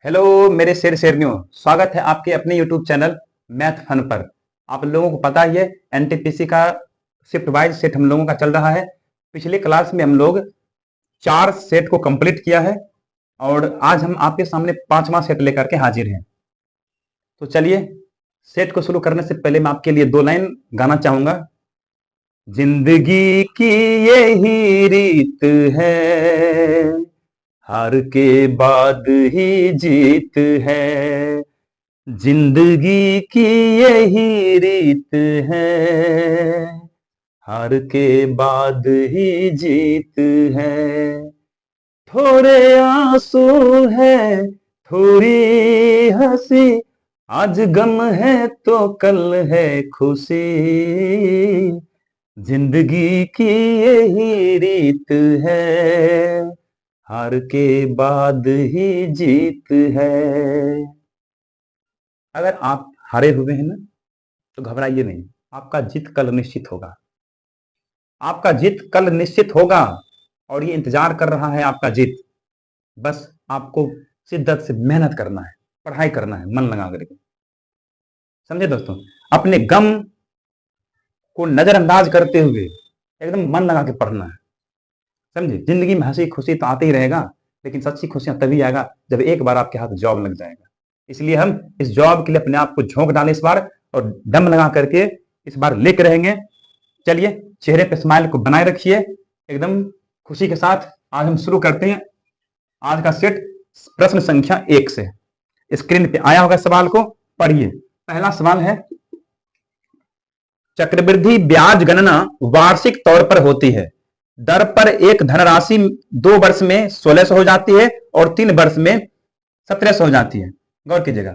Hello मेरे शेर शेरनियों, स्वागत है आपके अपने यूट्यूब चैनल मैथ फन पर। आप लोगों को पता ही है, एनटीपीसी का शिफ्ट वाइज सेट हम लोगों का चल रहा है। पिछले क्लास में हम लोग 4 सेट को कंप्लीट किया है और आज हम आपके सामने 5वां सेट लेकर के हाजिर हैं। तो चलिए, सेट को शुरू करने से पहले मैं आपके लिए 2 लाइन गाना चाहूंगा। जिंदगी की यही रीत है, हार के बाद ही जीत है। जिंदगी की यही रीत है, हार के बाद ही जीत है। थोड़े आंसू है, थोड़ी हंसी, आज गम है तो कल है खुशी। जिंदगी की यही रीत है, हार के बाद ही जीत है। अगर आप हारे हुए हैं ना, तो घबराइए नहीं, आपका जीत कल निश्चित होगा। आपका जीत कल निश्चित होगा और ये इंतजार कर रहा है आपका जीत। बस आपको शिद्दत से मेहनत करना है, पढ़ाई करना है मन लगा करके। समझे दोस्तों? अपने गम को नजरअंदाज करते हुए एकदम मन लगा के पढ़ना है। समझे? जिंदगी में हंसी खुशी तो आते ही रहेगा, लेकिन सच्ची खुशियां तभी आएगा जब एक बार आपके हाथ जॉब लग जाएगा। इसलिए हम इस जॉब के लिए अपने आप को झोंक डालें इस बार, और दम लगा करके इस बार लेके रहेंगे। चलिए, चेहरे पे स्माइल को बनाए रखिए एकदम खुशी के साथ। आज हम शुरू करते हैं आज का सेट प्रश्न संख्या 1 से। स्क्रीन पे आया होगा सवाल को, पढ़िए। पहला सवाल है, चक्रवृद्धि ब्याज गणना वार्षिक तौर पर होती है। दर पर एक धनराशि 2 वर्ष में 1600 हो जाती है और 3 वर्ष में 1700 हो जाती है। गौर कीजिएगा,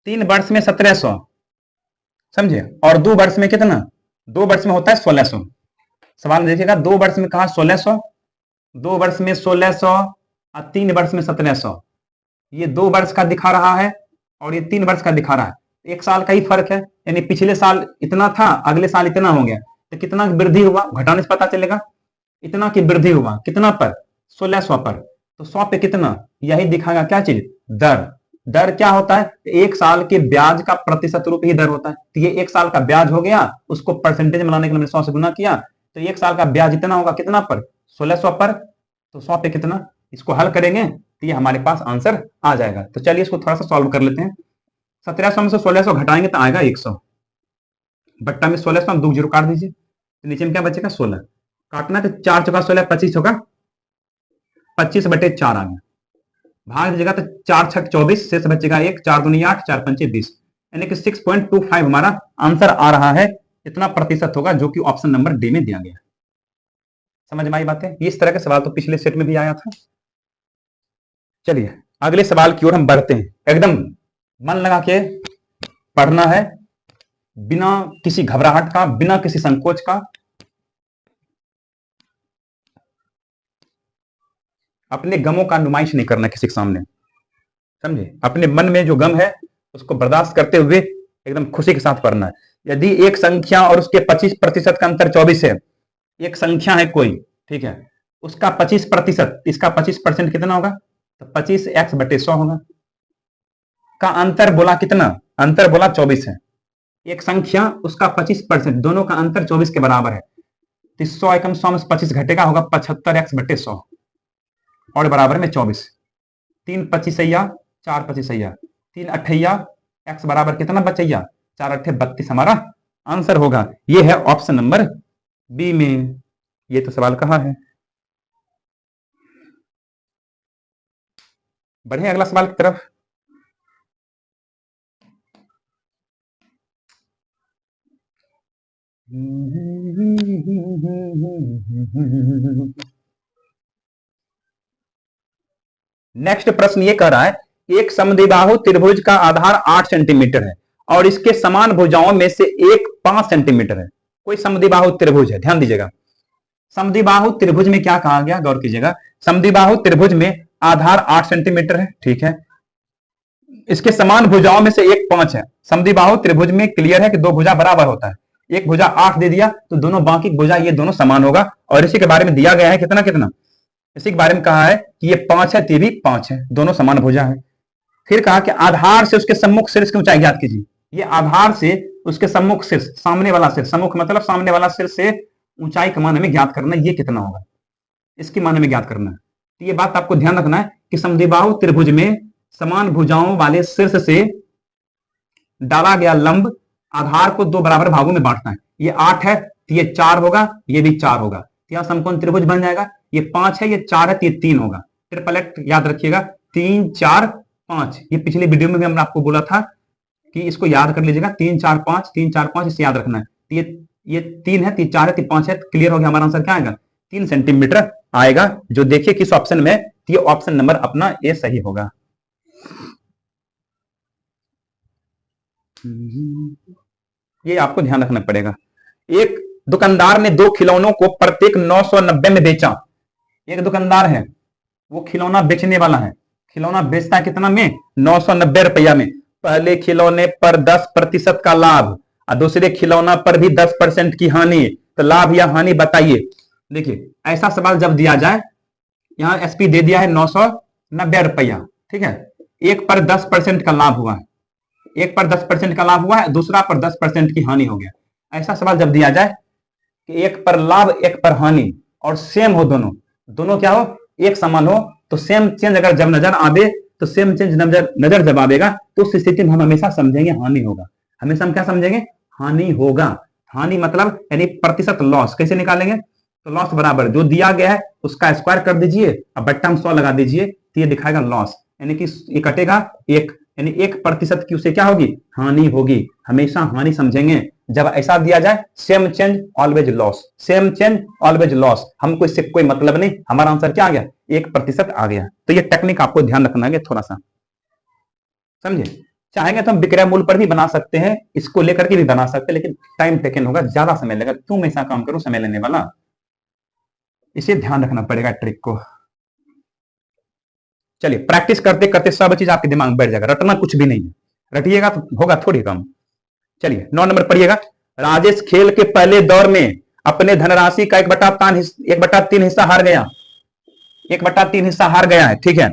3 वर्ष में 1700, समझे, और 2 वर्ष में कितना? 2 वर्ष में होता है 1600। सवाल देखिएगा, 2 वर्ष में कहा 1600, 2 वर्ष में 1600 और 3 वर्ष में 1700। ये 2 वर्ष का दिखा रहा है और ये 3 वर्ष का दिखा रहा है। 1 साल का ही फर्क है, यानी पिछले साल इतना था, अगले साल इतना हो गया। तो कितना वृद्धि हुआ घटाने से पता चलेगा। इतना की वृद्धि हुआ, कितना पर? 1600 पर। तो 100 पे कितना? यही दिखाएगा क्या चीज? दर। दर क्या होता है? 1 साल के ब्याज का प्रतिशत रूप ही दर होता है। तो ये 1 साल का ब्याज हो गया, उसको परसेंटेज में लाने के लिए मैंने 100 से गुना किया, तो 1 साल का ब्याज इतना होगा, कितना पर? 1600 पर। तो 100 पे कितना? इसको हल करेंगे तो ये हमारे पास आंसर आ जाएगा। तो चलिए इसको थोड़ा सा सॉल्व कर लेते हैं। 1700 में से 1600 घटाएंगे तो आएगा 100, बट्टा में 1600 हम 2 जीरो काट दीजिए, तो नीचे में क्या बचेगा? 16 काटना, तो 4 चौका 16 25 होगा, 25/4 आ गया। भाग दीजिएगा तो 4 छक 24, शेष बचेगा 1, 4 दूनी 8, 4 पंचे 20, यानी कि 6.25 हमारा आंसर आ रहा है। इतना प्रतिशत होगा जो कि ऑप्शन नंबर डी में दिया गया। समझ में आई बातें? इस तरह के सवाल तो पिछले सेट में भी आया था। चलिए अगले सवाल की ओर हम बढ़ते हैं। एकदम मन लगा के पढ़ना है, बिना किसी घबराहट का, बिना किसी संकोच का। अपने गमों का नुमाइश नहीं करना किसी के सामने, समझे? अपने मन में जो गम है उसको बर्दाश्त करते हुए एकदम खुशी के साथ पढ़ना है। यदि एक संख्या और उसके 25% का अंतर 24 है, एक संख्या है कोई, ठीक है, उसका 25%, इसका 25% कितना होगा? तो 25x/100 होगा। का अंतर बोला कितना? अंतर बोला 24 है। एक संख्या, उसका 25%, दोनों का अंतर 24 के बराबर है। तो 100 एकम 100 में 25 घटेगा, होगा 75x/100 और बराबर में 24। 3 25 4 25 3 अठैया, x बराबर कितना बचैया? 4 अट्ठे 32 हमारा आंसर होगा। ये है ऑप्शन नंबर बी में। ये तो सवाल कहाँ है? बढ़े अगला सवाल की तरफ। नेक्स्ट प्रश्न ये कह रहा है, एक समद्विबाहु त्रिभुज का आधार 8 सेंटीमीटर है और इसके समान भुजाओं में से एक 5 सेंटीमीटर है। कोई समद्विबाहु त्रिभुज है, ध्यान दीजिएगा। समद्विबाहु त्रिभुज में क्या कहा गया? गौर कीजिएगा। समद्विबाहु त्रिभुज में आधार 8 सेंटीमीटर है, ठीक है। इसके समान भुजाओं में से एक 5 है। समद्विबाहु त्रिभुज में क्लियर है कि 2 भुजा बराबर होता है। एक भुजा 8 दे दिया तो दोनों बाकी भुजा ये दोनों समान होगा, और इसी के बारे में दिया गया है कितना कितना, इसी के बारे में कहा है कि ये 5 है, ये भी 5 है, दोनों समान भुजा है। फिर कहा कि आधार से उसके सम्मुख शीर्ष की ऊंचाई ज्ञात कीजिए। ये आधार से उसके सम्मुख शीर्ष, सामने वाला शीर्ष, सम्मुख मतलब सामने वाला शीर्ष से ऊंचाई का मान हमें ज्ञात करना है, ये कितना होगा, इसकी मान हमें ज्ञात करना है। तो ये बात आपको ध्यान रखना है कि समद्विबाहु त्रिभुज में समान भुजाओं वाले शीर्ष से डाला गया लंब आधार को दो बराबर भागों में बांटता है। ये 8 है तो ये 4 होगा, ये भी 4 होगा, तो यहां समकोण त्रिभुज बन जाएगा। ये 5 है, ये 4 है तो ये 3 होगा। ट्रिपल एक्ट याद रखिएगा, 3 4 5। ये पिछले वीडियो में भी हमने आपको बोला था कि इसको याद कर लीजिएगा, 3 4 5, 3 4 5, इसे याद रखना है। तो ये 3 है, 4 है, 5 है, क्लियर हो गया। हमारा आंसर क्या आएगा, 3 सेंटीमीटर आएगा। जो देखिए किस ऑप्शन में, ये ऑप्शन नंबर अपना ए सही होगा। ये आपको ध्यान रखना पड़ेगा। एक दुकानदार ने 2 खिलौनों को प्रत्येक 990 में बेचा। एक दुकानदार है, वो खिलौना बेचने वाला है, खिलौना बेचता है कितना में, 990 रुपया में। पहले खिलौने पर 10% का लाभ और दूसरे खिलौना पर भी 10% की हानि, तो लाभ या हानि बताइए। देखिए ऐसा सवाल जब दिया जाए, यहां एसपी दे दिया है 990 रुपया, ठीक है, एक पर 10% का लाभ हुआ है, एक पर 10% का लाभ हुआ है, दूसरा पर 10% की हानि हो गया। ऐसा सवाल जब दिया जाए कि एक पर लाभ एक पर हानि और सेम हो, दोनों दोनों क्या हो, एक समान हो, तो सेम चेंज अगर जब नजर आवे, तो सेम चेंज नजर जब आवेगा, तो उस स्थिति में हम हमेशा समझेंगे हानि होगा। हमेशा हम क्या समझेंगे, हानि होगा। हानि मतलब यानी प्रतिशत लॉस। कैसे निकालेंगे, तो लॉस बराबर जो दिया गया है उसका स्क्वायर कर दीजिए और बट्टा में 100 लगा दीजिए, तो ये दिखाएगा लॉस, यानी कि ये कटेगा एक, यानी 1% की उसे क्या होगी, हानि होगी। हमेशा हानि समझेंगे। जब ऐसा दिया जाए, same change always loss, same change always loss, हमको इससे कोई मतलब नहीं। हमारा आंसर क्या आ गया, 1% आ गया। तो ये टेक्निक आपको ध्यान रखना है थोड़ा सा, समझे। चाहेंगे तो हम विक्रय मूल्य पर भी बना सकते हैं, इसको लेकर के भी बना सकते हैं, लेकिन टाइम टेकन होगा, ज्यादा समय लगेगा। क्यों मैं ऐसा काम करूं समय लेने वाला, इसे ध्यान रखना पड़ेगा ट्रिक को। चलिए प्रैक्टिस करते करते सब चीज आपके दिमाग में बैठ जाएगा, रटना कुछ भी नहीं है, रटिएगा तो होगा थोड़ी कम। चलिए 9 नंबर पढ़िएगा। राजेश खेल के पहले दौर में अपने धनराशि का 1/3 हिस्सा हार गया, 1/3 हिस्सा हार गया है, ठीक है।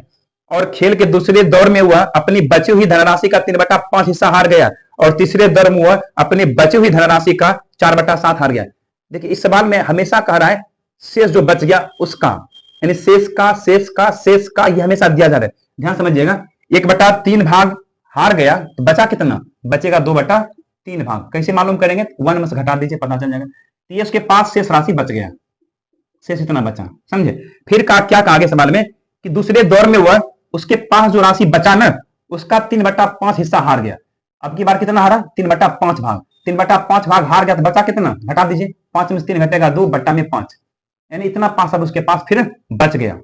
और खेल के दूसरे दौर में हुआ अपनी बची हुई धनराशि का 3/5 हिस्सा हार गया, और तीसरे दौर में हुआ अपनी बची हुई धनराशि का 4/7 हार गया। देखिए इस सवाल में हमेशा कह रहा है शेष जो बच गया उसका, यानी शेष का ये हमेशा दिया जा रहा है। ध्यान समझिएगा, 1/3 भाग हार गया तो बचा कितना, बचेगा 2/3 भाग। कैसे मालूम करेंगे, 1 में से घटा दीजिए, पता चल जाएगा। तो ये उसके पास शेष राशि बच गया, शेष इतना बचा, समझे। फिर क्या कहा आगे सवाल में कि दूसरे दौर में हुआ उसके पास जो राशि बचा ना, उसका 3/5 हिस्सा हार गया। अब की बार कितना हारा, 3/5 भाग। 3/5 भाग हार गया तो बचा कितना, घटा दीजिए, 5 में से 3 घटेगा 2/5, यानी इतना 5 अब उसके पास फिर बच गया।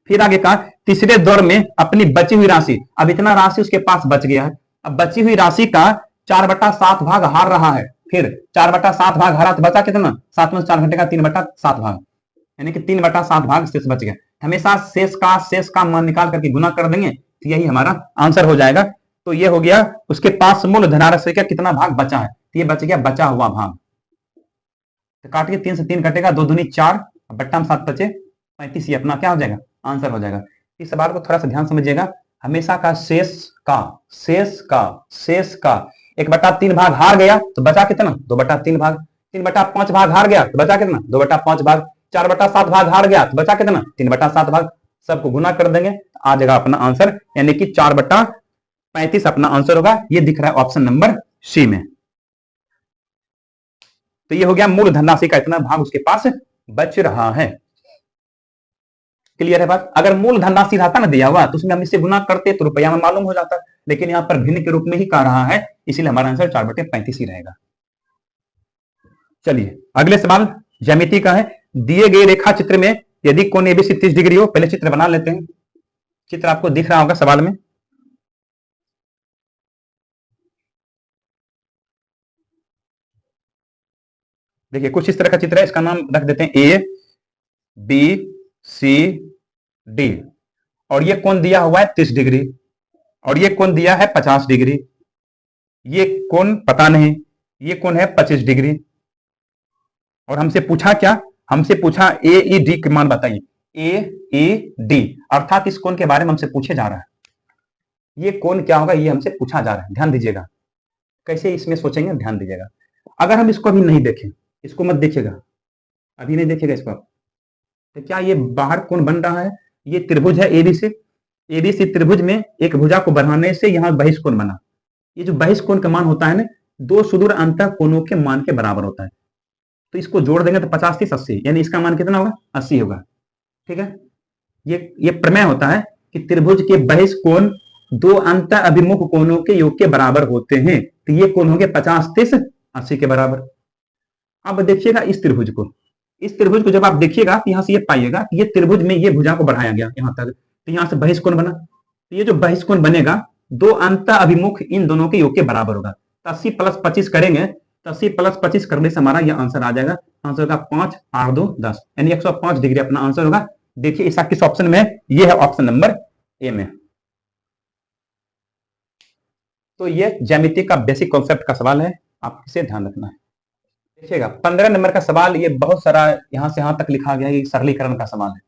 फिर आगे कहा तीसरे दौर में अपनी बची हुई राशि, अब इतना राशि उसके पास बच गया है, अब बची हुई राशि का 4/7 भाग हार रहा है। फिर 4/7 भाग हारा तो बचा कितना, 7 में से 4 घटेगा 3/7 भाग, यानी कि 3/7 भाग शेष बच गया। हमेशा शेष का मान निकाल करके गुना कर देंगे तो यही हमारा आंसर हो जाएगा। तो ये हो गया उसके पास मूल धनराशि का कितना भाग बचा है, तो ये बच गया बचा हुआ भाग। तो काट के 3 से 3 कटेगा, 2 दूनी 4, बट्टा में 7 बचे 35, ये अपना क्या हो जाएगा, आंसर हो जाएगा। इस सवाल को थोड़ा सा ध्यान समझिएगा, हमेशा का शेष का 1/3 भाग हार गया तो बचा कितना, 2/3 भाग। 3/5 भाग हार गया तो बचा कितना, 2/5 भाग। 4/7 भाग हार गया तो बचा कितना, 3/7 भाग। सबको गुना कर देंगे तो आ जाएगा अपना आंसर, यानी कि 4/35 अपना आंसर होगा। ये दिख रहा है ऑप्शन नंबर सी में। तो ये हो गया मूल धनराशि का इतना भाग उसके पास बच रहा है। क्लियर है बात। अगर मूल धनराशि रहता ना दिया हुआ तो उसमें हम इससे गुना करते तो रुपया में मालूम हो जाता, लेकिन यहां पर भिन्न के रूप में ही कह रहा है, इसीलिए हमारा आंसर 4/35 ही रहेगा। चलिए अगले सवाल ज्यामिति का है। दिए गए रेखा चित्र में यदि कोण एबीसी 30 डिग्री हो, पहले चित्र बना लेते हैं। चित्र आपको दिख रहा होगा सवाल में, देखिए कुछ इस तरह का चित्र है, इसका नाम रख देते हैं ए बी सी डी, और ये कोण दिया हुआ है 30 डिग्री, और ये कोण दिया है 50 डिग्री, ये कोण पता नहीं, ये कोण है 25 डिग्री। और हमसे पूछा क्या, हमसे पूछा ए ई डी के मान बताइए, ए ई डी, अर्थात इस कोण के बारे में हमसे पूछे जा रहा है। ये कोण क्या होगा, ये हमसे पूछा जा रहा है, ध्यान दीजिएगा। कैसे इसमें सोचेंगे, ध्यान दीजिएगा। अगर हम इसको अभी नहीं देखें, इसको मत देखिएगा, अभी नहीं देखिएगा इसको, तो क्या ये बाहर कोण बन रहा है, ये त्रिभुज है एबीसी, एबीसी त्रिभुज में एक भुजा को बढ़ाने से यहाँ बहिष्कोण बना। ये जो बहिष्कोण का मान होता है ना, दो सुदूर अंतः कोणों के मान के बराबर होता है। तो इसको जोड़ देंगे तो 50 30 80, यानी इसका मान कितना होगा, 80 होगा। ठीक है, ये प्रमेय होता है कि त्रिभुज के बहिष्कोण दो अंतः अभिमुख कोणों के योग के बराबर होते हैं। तो ये कोण होंगे 50 30 80 के बराबर। अब देखिएगा इस त्रिभुज को, इस त्रिभुज को जब आप देखिएगा तो यहां से ये पाइएगा कि ये त्रिभुज में ये भुजा को बढ़ाया गया यहां तक, तो यहां से बहिष्कोण बना। तो ये जो बहिष्कोण बनेगा दो अंतः अभिमुख इन दोनों के योग के बराबर होगा। तो 80 + 25 करेंगे, तो 80 + 25 करने से हमारा यह आंसर आ जाएगा। आंसर होगा 5 8 2 10, यानी 105 डिग्री अपना आंसर होगा। देखिए इसका किस ऑप्शन में है, ये है ऑप्शन नंबर ए में। तो ये ज्यामिति का बेसिक कॉन्सेप्ट का सवाल है, आप इसे ध्यान रखना है। देखिएगा 15 नंबर का सवाल, ये बहुत सारा यहां से यहां तक लिखा गया है, ये सरलीकरण का सवाल है।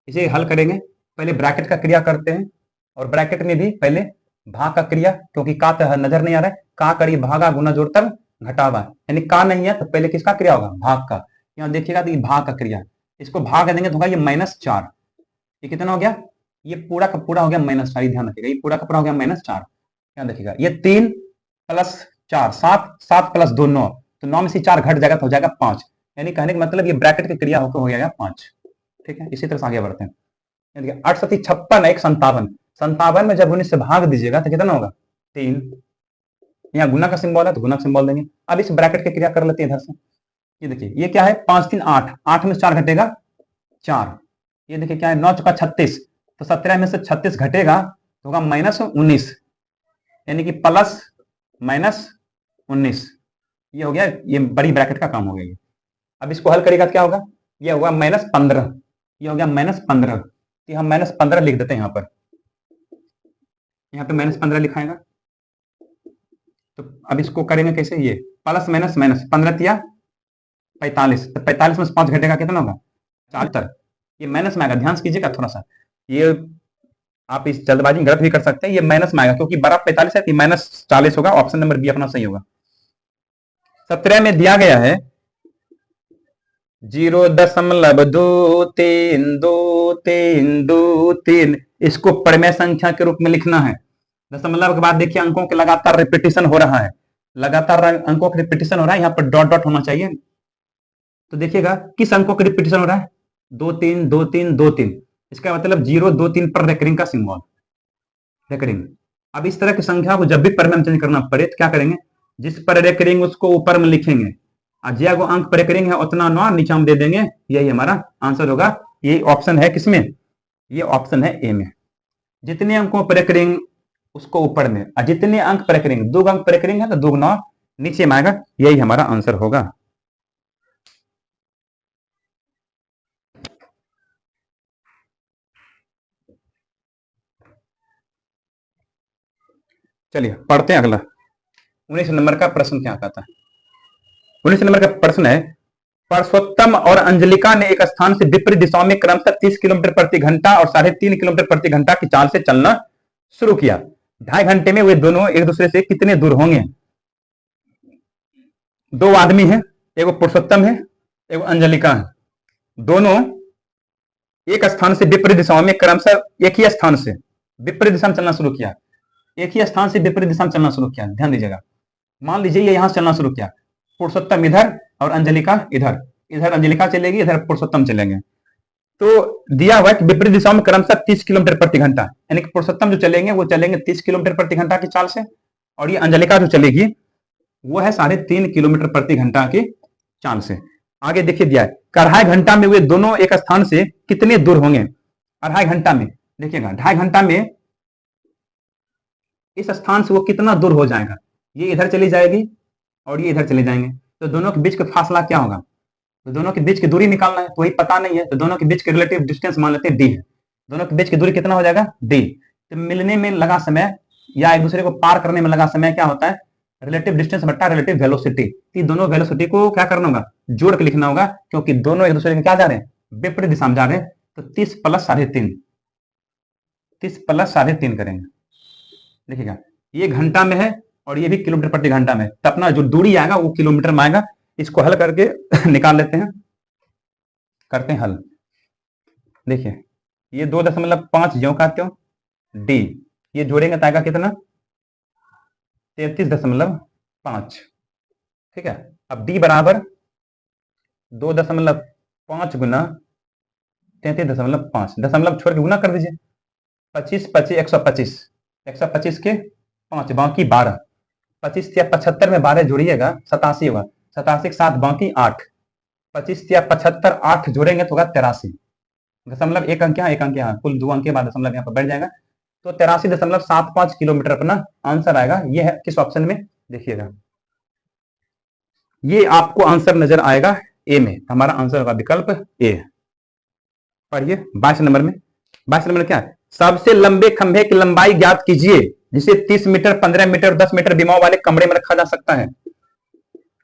इसे हल करेंगे, पहले ब्रैकेट का क्रिया करते हैं, और ब्रैकेट में भी पहले भाग का क्रिया, क्योंकि का तो नजर नहीं आ रहा है, का करी भागा गुना जोड़तर घटावा, यानी का नहीं है तो पहले किसका क्रिया होगा, भाग का। यहाँ देखिएगा तो ये भाग का क्रिया, इसको भाग देंगे तो होगा ये -4, ये कितना हो गया, ये पूरा का पूरा हो गया -4, ध्यान रखिएगा, ये पूरा का पूरा हो गया -4। यहाँ देखिएगा ये 3 + 4 7, 7 + 2 9, तो 9 में से 4 घट जाएगा तो हो जाएगा 5, यानी कहने का मतलब ये ब्रैकेट की क्रिया होकर हो जाएगा 5। ठीक है, इसी तरह से आगे बढ़ते हैं। 8 7 56 1 57, 57 में जब 19 से भाग दीजिएगा तो कितना होगा 3, यहाँ गुना का सिंबल है तो गुना का सिंबल देंगे। अब इस ब्रैकेट की क्रिया कर लेते हैं इधर से। ये देखिए ये क्या है, 5 3 8, 8 में से 4 घटेगा 4, ये देखिए क्या है 9 चौका 36, तो 17 में से 36 घटेगा तो होगा -19, यानी कि प्लस -19, ये हो गया, ये बड़ी ब्रैकेट का काम हो गया। अब इसको हल करेगा क्या होगा, ये होगा -15, ये हो गया -15, कि हम -15 लिख देते हैं यहाँ पर, यहाँ पे -15 लिखाएगा। तो अब इसको करेंगे कैसे, ये प्लस माइनस माइनस 15 तिया 45, तो 45 में से 5 घटेगा कितना होगा 74, ये माइनस में आएगा, ध्यान से कीजिएगा थोड़ा सा, ये आप इस जल्दबाजी में गलत भी कर सकते हैं, ये माइनस में आएगा क्योंकि बड़ा 45 है तो -40 होगा, ऑप्शन नंबर बी अपना सही होगा। 17 में दिया गया है 0.232323, इसको परिमेय संख्या के रूप में लिखना है। दशमलव के बाद देखिए अंकों के लगातार रिपीटिशन हो रहा है, लगातार अंकों का रिपीटिशन हो रहा है, यहाँ पर डॉट डॉट होना चाहिए। तो देखिएगा किस अंकों का रिपीटिशन हो रहा है, 2 3 2 3 2 3, इसका मतलब 0 2 3 पर रेकरिंग का सिंबल, रेकरिंग। अब इस तरह की संख्या को जब भी परिमेय में चेंज करना पड़े तो क्या करेंगे, जिस पर रेकरिंग उसको ऊपर में लिखेंगे, जो अंक पर रेकरिंग है उतना ना नीचे में दे देंगे, यही हमारा आंसर होगा। ये ऑप्शन है किसमें, ये ऑप्शन है ए में। जितने अंकों पर रेकरिंग उसको ऊपर में, और जितने अंक पर रेकरिंग, 2 अंक पर रेकरिंग है तो 2 गुना नीचे में आएगा, यही हमारा आंसर होगा। चलिए पढ़ते हैं अगला। 19 नंबर का प्रश्न क्या कहता है। 19 नंबर का प्रश्न है, परसोत्तम और अंजलिका ने एक स्थान से विपरीत दिशाओं में क्रमशः 30 किलोमीटर प्रति घंटा और 3.5 किलोमीटर प्रति घंटा की चाल से चलना शुरू किया। 2.5 घंटे में वे दोनों एक दूसरे से कितने दूर होंगे। 2 आदमी हैं, एगो पुरुषोत्तम है एगो अंजलिका है, दोनों एक स्थान से विपरीत दिशाओं में क्रमशः एक ही स्थान से विपरीत दिशा में चलना शुरू किया, एक ही स्थान से विपरीत दिशा में चलना शुरू किया। ध्यान दीजिएगा, मान लीजिए ये यहां से चलना शुरू किया, पुरुषोत्तम इधर और अंजलिका इधर, इधर अंजलिका चलेगी इधर पुरुषोत्तम चलेंगे। तो दिया हुआ है कि विपरीत दिशाओं में क्रमशः 30 किलोमीटर प्रति घंटा, यानी कि पुरुषोत्तम जो चलेंगे वो चलेंगे 30 किलोमीटर प्रति घंटा की चाल से, और ये अंजलिका जो चलेगी वो है 3.5 किलोमीटर प्रति घंटा की चाल से। आगे देखिए दिया है, 2.5 घंटा में वे दोनों एक स्थान से कितने दूर होंगे। 2.5 घंटा में देखिएगा, 2.5 घंटा में इस स्थान से वो कितना दूर हो जाएगा, ये इधर चली जाएगी और ये इधर चले जाएंगे, तो दोनों के बीच का फासला क्या होगा, तो दोनों के बीच की दूरी निकालना है, तो वही पता नहीं है, तो दोनों के बीच के रिलेटिव डिस्टेंस मान लेते हैं डी है, दोनों के बीच की दूरी कितना हो जाएगा डी। तो मिलने में लगा समय या एक दूसरे को पार करने में लगा समय क्या होता है, रिलेटिव डिस्टेंस बट्टा रिलेटिव वेलोसिटी। दोनों वेलोसिटी को क्या करना होगा, जोड़ के लिखना होगा, क्योंकि दोनों एक दूसरे के क्या जा रहे हैं, विपरीत दिशा में जा रहे हैं। तो 30 + 3.5, 30 + 3.5 करेंगे, देखिएगा ये घंटा में है और ये भी किलोमीटर प्रति घंटा में, तो अपना जो दूरी आएगा वो किलोमीटर में आएगा। इसको हल करके निकाल लेते हैं, करते हैं हल। देखिए ये 2.5 ज्यों का त्यों डी, ये जोड़ेंगे तो आएगा कितना 33.5। ठीक है, अब डी बराबर 2.5 गुना 33.5, दशमलव छोड़ के गुना कर दीजिए। 25 25 125, 125 के 5 बाकी 12, 25 या 75 में 12 जोड़िएगा 87 होगा, 87 के 7 बाकी 8, 25 या 75 8 जोड़ेंगे तो होगा 83, दशमलव एक अंक यहाँ कुल 2 अंक के बाद दशमलव यहाँ पर बैठ जाएगा, तो 83.75 किलोमीटर अपना आंसर आएगा। ये है किस ऑप्शन में, देखिएगा ये आपको आंसर नजर आएगा ए में, हमारा आंसर होगा विकल्प ए। पढ़िए 22 नंबर में, 22 नंबर क्या है, सबसे लंबे खंभे की लंबाई ज्ञात कीजिए जिसे 30 मीटर 15 मीटर 10 मीटर विमाओं वाले कमरे में रखा जा सकता है।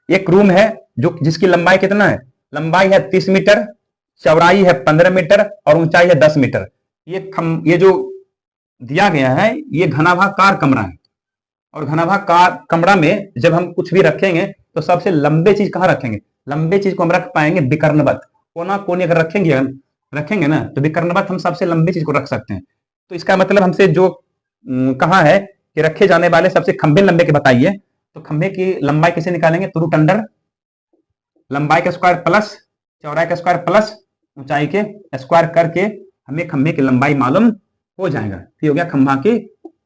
एक रूम है जो जिसकी लंबाई कितना है, लंबाई है 30 मीटर, चौड़ाई है 15 मीटर और ऊंचाई है 10 मीटर। ये जो दिया गया है ये घनाभाकार कमरा है, और घनाभाकार कमरा में जब हम कुछ भी रखेंगे तो सबसे लंबे चीज कहां रखेंगे, लंबे चीज को हम रख पाएंगे विकर्णवत, कोना कोने अगर रखेंगे ना तो विकर्णवत हम सबसे लंबी चीज को रख सकते हैं। तो इसका मतलब हमसे जो कहा है कि रखे जाने वाले सबसे खंभे लंबे के बताइए, तो खंभे की लंबाई कैसे निकालेंगे, तो रूट अंडर लंबाई का स्क्वायर प्लस चौड़ाई का स्क्वायर प्लस ऊंचाई के स्क्वायर करके हमें खंभे की लंबाई मालूम हो जाएगा। ये हो गया खंभा की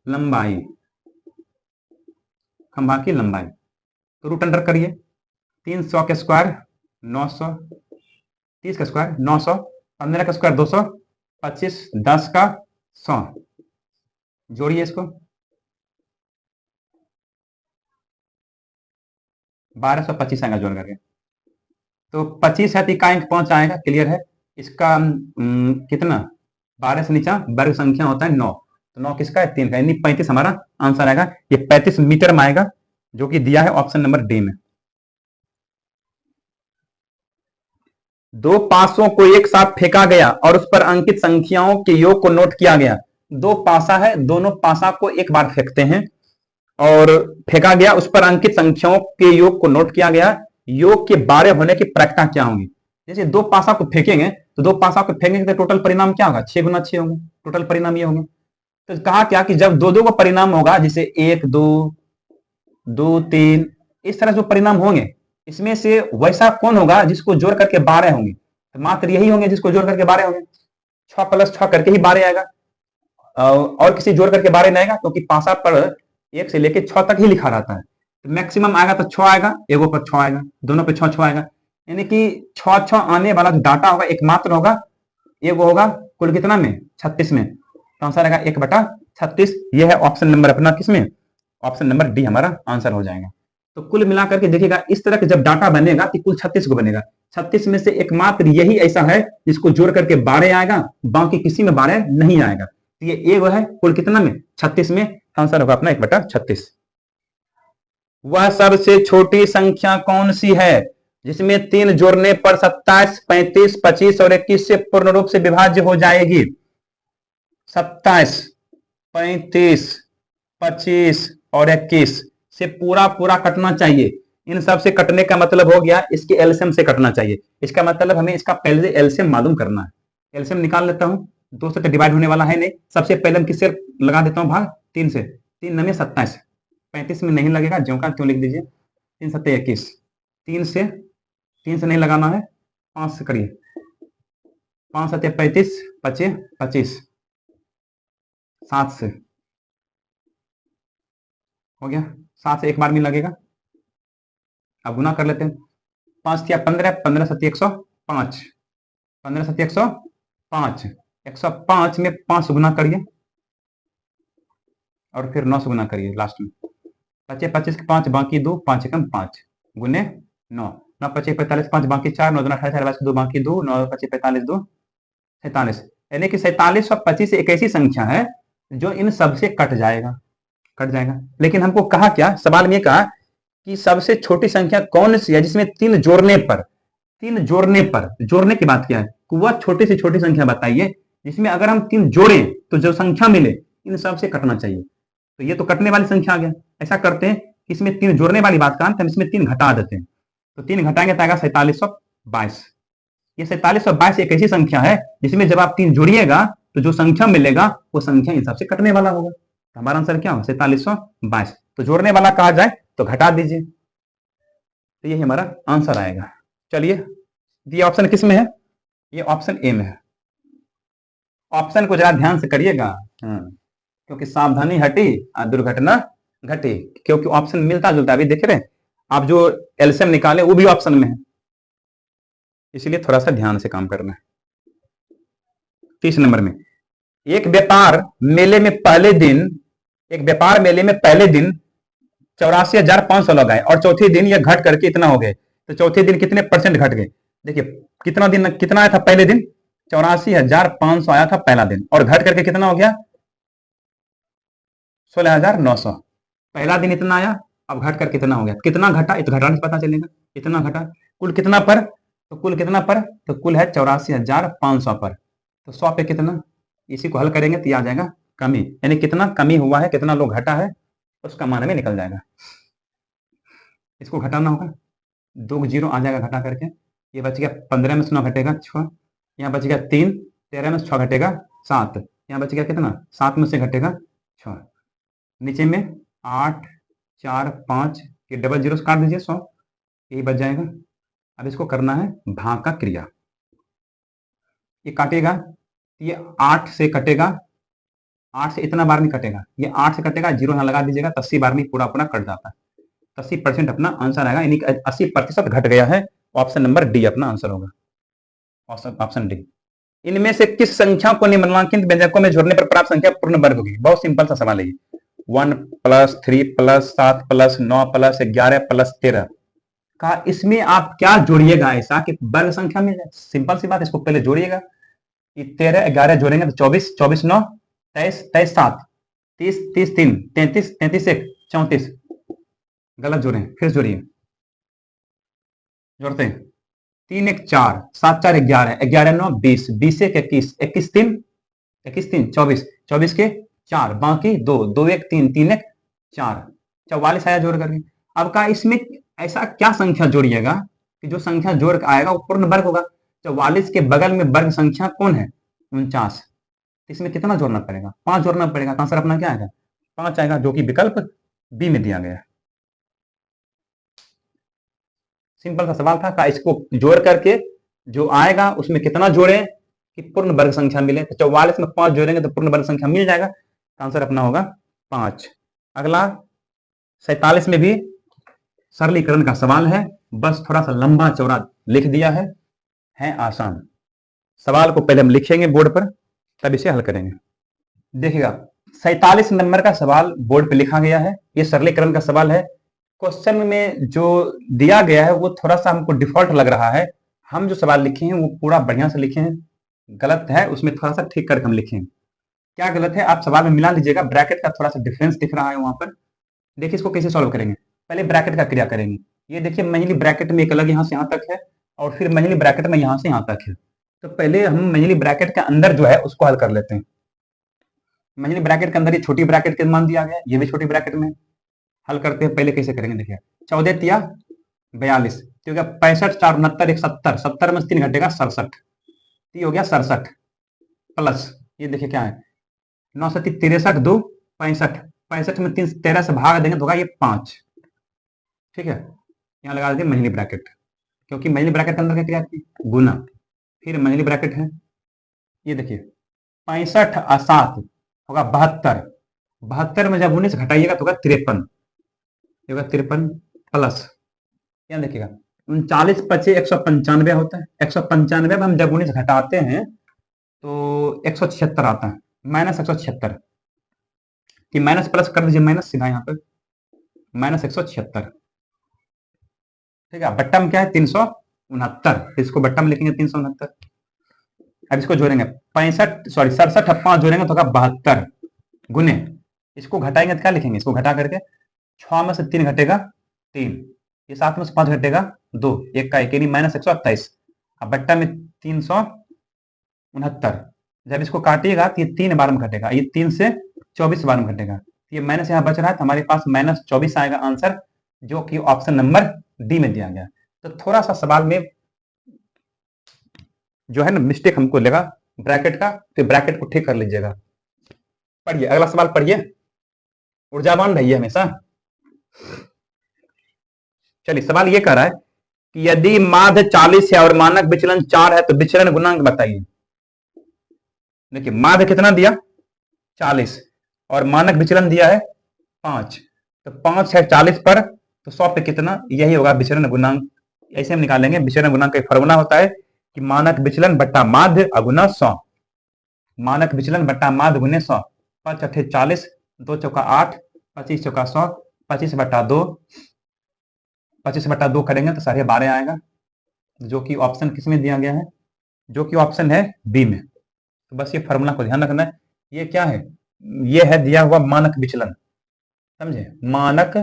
लंबाई, खंभा की लंबाई। तो रूट अंडर करिए 300 का स्क्वायर 900, 30 का स्क्वायर 900, 15 का स्क्वायर 200, 25 10 का 100, जोड़िए इसको 1225 आएगा जोड़ करके, तो 25 है तो इकाई 5 आएगा, क्लियर है। इसका कितना 12 से नीचा वर्ग संख्या होता है 9, तो 9 किसका है 3 का, यानी 35 हमारा आंसर आएगा। ये 35 मीटर में आएगा जो कि दिया है ऑप्शन नंबर डी में। दो पासों को एक साथ फेंका गया और उस पर अंकित संख्याओं के योग को नोट किया गया। दो पासा है, दोनों पासा को एक बार फेंकते हैं और फेंका गया, उस पर अंकित संख्याओं के योग को नोट किया गया। योग के 12 होने की प्रायिकता क्या होगी, जैसे दो पासा को फेंकेंगे तो दो पासा को फेंकेंगे तो टोटल परिणाम क्या होगा 6 गुना 6 होंगे, टोटल परिणाम ये होंगे। तो कहा क्या कि जब दो दो का परिणाम होगा, जैसे 1 2 2 3 इस तरह जो परिणाम होंगे, इसमें से वैसा कौन होगा जिसको जोड़ करके 12 होंगे, तो मात्र यही होंगे जिसको जोड़ करके 12 होंगे। 6 + 6 करके ही 12 आएगा, और किसी जोड़ करके 12 नहीं आएगा, क्योंकि पासा पर 1 से लेके 6 तक ही लिखा रहता है। तो मैक्सिमम आएगा तो 6 आएगा, एगो पर 6 आएगा, दोनों पे 6 6 आएगा, यानी कि 6 6 आने वाला जो डाटा होगा एकमात्र होगा, एगो होगा कुल कितना में 36 में, तो आंसर आएगा 1/36। यह है ऑप्शन नंबर अपना किसमें, ऑप्शन नंबर डी हमारा आंसर हो जाएगा। तो कुल मिलाकर के देखिएगा इस तरह के जब डाटा बनेगा तो कुल 36 को बनेगा, 36 में से एकमात्र यही ऐसा है जिसको जोड़ करके 12 आएगा, बाकी किसी में 12 नहीं आएगा। तो ये एगो है कुल कितना में 36 में, आंसर होगा अपना 1/36। वह सबसे छोटी संख्या कौन सी है जिसमें 3 जोड़ने पर 27 35 25 और 21 से पूर्ण रूप से विभाज्य हो जाएगी। 27 35 25 और 21 से पूरा पूरा कटना चाहिए। इन सब से कटने का मतलब हो गया इसके एलसीएम से कटना चाहिए। इसका मतलब हमें इसका पहले एलसीएम मालूम करना है। एलसीएम निकाल लेता हूं, 2 से तो डिवाइड होने वाला है नहीं। सबसे पहले हम किससे लगा देता हूं भाग, 3 से। 3 9 27, 35 में नहीं लगेगा, ज्यों का त्यों लिख दीजिए। 3 7 21, 3 से नहीं लगाना है, 5 से करिए। 5 7 35, 25 25, 7 से हो गया, 7 से एक बार में लगेगा। अब गुना कर लेते हैं, 5 या 15, 15 7 105, 15 7 105, 105 में 5 गुना करिए और फिर 9 से गुना करिए लास्ट में। 25 25 के 5 बाकी 2, 5 एकम 5 गुने 9, 9 25 45 5 बाकी 4, 9 2 28 2 बाकी 2, 9 25 45 2 47, यानी कि 47 और 25 एक ऐसी संख्या है जो इन सबसे कट जाएगा। लेकिन हमको कहा क्या, सवाल में कहा कि सबसे छोटी संख्या कौन सी है जिसमें 3 जोड़ने पर, जोड़ने की बात क्या है, वह छोटी से छोटी संख्या बताइए जिसमें अगर हम 3 जोड़ें तो जो संख्या मिले इन सब से कटना चाहिए। तो ये तो कटने वाली संख्या आ गया। ऐसा करते हैं कि इसमें 3 जोड़ने वाली बात का हम इसमें 3 घटा देते हैं। तो 3 घटाएंगे तो आएगा 4722। ये 4722 एक ऐसी संख्या है जिसमें जब आप 3 जोड़िएगा तो जो संख्या मिलेगा वो संख्या हिसाब से कटने वाला होगा। तो हमारा आंसर क्या होगा? 4722। तो जोड़ने वाला कहा जाए तो घटा दीजिए, तो यही हमारा आंसर आएगा। चलिए, ये ऑप्शन किस में है? ये ऑप्शन ए में है। ऑप्शन को जरा ध्यान से करिएगा, क्योंकि सावधानी हटी और दुर्घटना घटी, क्योंकि ऑप्शन मिलता जुलता अभी देख रहे हैं आप, जो एलसीएम निकाले वो भी ऑप्शन में है, इसलिए थोड़ा सा ध्यान से काम करना है। 30 नंबर में, एक व्यापार मेले में पहले दिन 84,500 लोग आए और चौथे दिन यह घट करके इतना हो गए। तो चौथे दिन कितने % घट गए? देखिए, कितना आया था पहले दिन? 84,500 आया था पहला दिन, और घट करके कितना हो गया? 16,900। पहला दिन इतना आया, अब घट कर कितना हो गया? कितना घटा? इतना घटाने से पता चलेगा इतना घटा। कुल कितना पर? तो कुल है 84,500 पर। तो 100 पे कितना? इसी को हल करेंगे तो आ जाएगा कमी, यानी कितना कमी हुआ है, कितना लोग घटा है, उसका मान में निकल जाएगा। इसको घटाना होगा, 2 जीरो आ जाएगा घटा करके। ये बच गया 15 में से 9 घटेगा 6, यहाँ बच गया 3, 13 में से 6 घटेगा 7, यहाँ बच गया कितना? 7 में से घटेगा 6, नीचे में 8, 4, 5 ये डबल जीरो काट दीजिए 100, यही बच जाएगा। अब इसको करना है भाग का क्रिया। ये काटेगा, ये 8 से कटेगा, 8 से इतना बार नहीं कटेगा, ये 8 से कटेगा, जीरो यहाँ लगा दीजिएगा, 80 बार में पूरा कट जाता है। 80% अपना आंसर आएगा, यानी 80% घट गया है। ऑप्शन नंबर डी अपना आंसर होगा, ऑप्शन डी। इनमें से किस संख्या को निम्नलिखित व्यंजकों में जोड़ने पर प्राप्त संख्या पूर्ण वर्ग होगी? बहुत सिंपल सा सवाल है। 1 + 3 + 7 + 9 + 11 + 13 का इसमें आप क्या जोड़िएगा ऐसा कि वर्ग संख्या मिल जाए? सिंपल सी बात, इसको पहले जोड़िएगा। 13 11 जोड़ेंगे तो 24, 24 9 23, 23 7 30, 30 3 33, 33 1 34। गलत जोड़े, फिर जोड़िए, जोड़ते हैं। 3 1 4, 7 4 11, 11 9 20, 20 1 21, 21 3 24, 24 के 4, बाकी 2 2 1 3 3 1 4, 44 आया जोड़ करके। अब का इसमें ऐसा क्या संख्या जोड़िएगा कि जो संख्या जोड़ के आएगा वो पूर्ण वर्ग होगा। 44 के बगल में वर्ग संख्या कौन है? 49। इसमें कितना जोड़ना पड़ेगा? 5 जोड़ना पड़ेगा। तो आंसर अपना क्या आएगा? 5 आएगा, जो कि विकल्प बी में दिया गया है। सिंपल सा सवाल था, इसको जोड़ करके जो आएगा उसमें कितना जोड़े कि पूर्ण वर्ग संख्या मिले। तो 44 में 5 जोड़ेंगे तो पूर्ण वर्ग संख्या मिल जाएगा। आंसर अपना होगा 5। अगला 47 में भी सरलीकरण का सवाल है, बस थोड़ा सा लंबा चौड़ा लिख दिया है आसान। सवाल को पहले हम लिखेंगे बोर्ड पर, तब इसे हल करेंगे। देखिएगा, 47 नंबर का सवाल बोर्ड पे लिखा गया है। ये सरलीकरण का सवाल है। क्वेश्चन में जो दिया गया है वो थोड़ा सा हमको डिफॉल्ट लग रहा है। हम जो सवाल लिखे हैं वो पूरा बढ़िया से लिखे हैं, गलत है उसमें थोड़ा सा ठीक करके हम लिखे हैं। क्या गलत है आप सवाल में मिला लीजिएगा। ब्रैकेट का थोड़ा सा डिफरेंस दिख रहा है वहां पर। देखिए, इसको कैसे सॉल्व करेंगे। पहले ब्रैकेट का क्रिया करेंगे। ये देखिए, मंझली ब्रैकेट में एक अलग यहाँ से यहाँ तक है, और फिर मंझली ब्रैकेट में यहाँ से यहाँ तक है। तो पहले हम मंझली ब्रैकेट के अंदर जो है उसको हल कर लेते हैं। मंझली ब्रैकेट के अंदर ये छोटी ब्रैकेट के मान दिया गया, ये भी छोटी ब्रैकेट में हल करते हैं। पहले कैसे करेंगे, देखिए 14 तिया 42, तो 65 4 69 1 70, 70 में 3 घटेगा 67, हो गया 67 प्लस ये देखिए क्या है 9 से 63 2 65, 65 में 3 13 से भाग देंगे तो होगा ये 5। ठीक है, यहाँ लगा देंगे मंझली ब्रैकेट, क्योंकि मंझली ब्रैकेट के अंदर क्या किया गुना, फिर मंझली ब्रैकेट है। ये देखिए 65 और 7 होगा 72, 72 में जब 19 घटाइएगा तो होगा 53, होगा 53 प्लस यहाँ देखिएगा 39 × 195 होता है। 195 में हम जब 19 घटाते हैं तो 176 आता है, माइनस 176 कि माइनस प्लस कर दीजिए, माइनस सीधा यहाँ पर माइनस 176। ठीक है, बट्टा में क्या है 369, इसको बट्टा में लिखेंगे 369। अब इसको जोड़ेंगे 67 और 5 जोड़ेंगे तो होगा 72 गुने, इसको घटाएंगे तो क्या लिखेंगे, इसको घटा करके 6 में से 3 घटेगा 3, ये 7 में से 5 घटेगा 2, 1 का 1 यानी माइनस 128। अब बट्टा में 369, जब इसको काटिएगा तो ये 3 बार में घटेगा, ये 3 से 24 बार में घटेगा, ये माइनस यहाँ बच रहा है तो हमारे पास -24 आएगा आंसर, जो कि ऑप्शन नंबर डी में दिया गया। तो थोड़ा सा सवाल में जो है ना मिस्टेक हमको लगा ब्रैकेट का, तो ब्रैकेट को ठीक कर लीजिएगा। पढ़िए अगला सवाल पढ़िए, ऊर्जावान रहिए हमेशा। चलिए सवाल ये कह रहा है कि यदि माध्य 40 है और मानक विचलन 4 है तो विचलन गुणांक बताइए। देखिए माध्य कितना दिया 40 और मानक विचलन दिया है 5, तो 5 है 40 पर तो 100 पे कितना, यही होगा विचलन गुणांक। ऐसे हम निकालेंगे, विचलन गुणांक का फॉर्मूला होता है कि मानक विचलन बट्टा माध्य अगुना 100, मानक विचलन बट्टा माध्य गुने 100। 5 अट्ठे 40, 2 चौका 8, 25 चौका 100, 25 बट्टा 2, 25 बट्टा 2 करेंगे तो 12.5 आएगा, जो कि ऑप्शन किसमें दिया गया है, जो कि ऑप्शन है बी में। तो बस ये फॉर्मूला को ध्यान रखना है। ये क्या है, ये है दिया हुआ मानक विचलन, समझे, मानक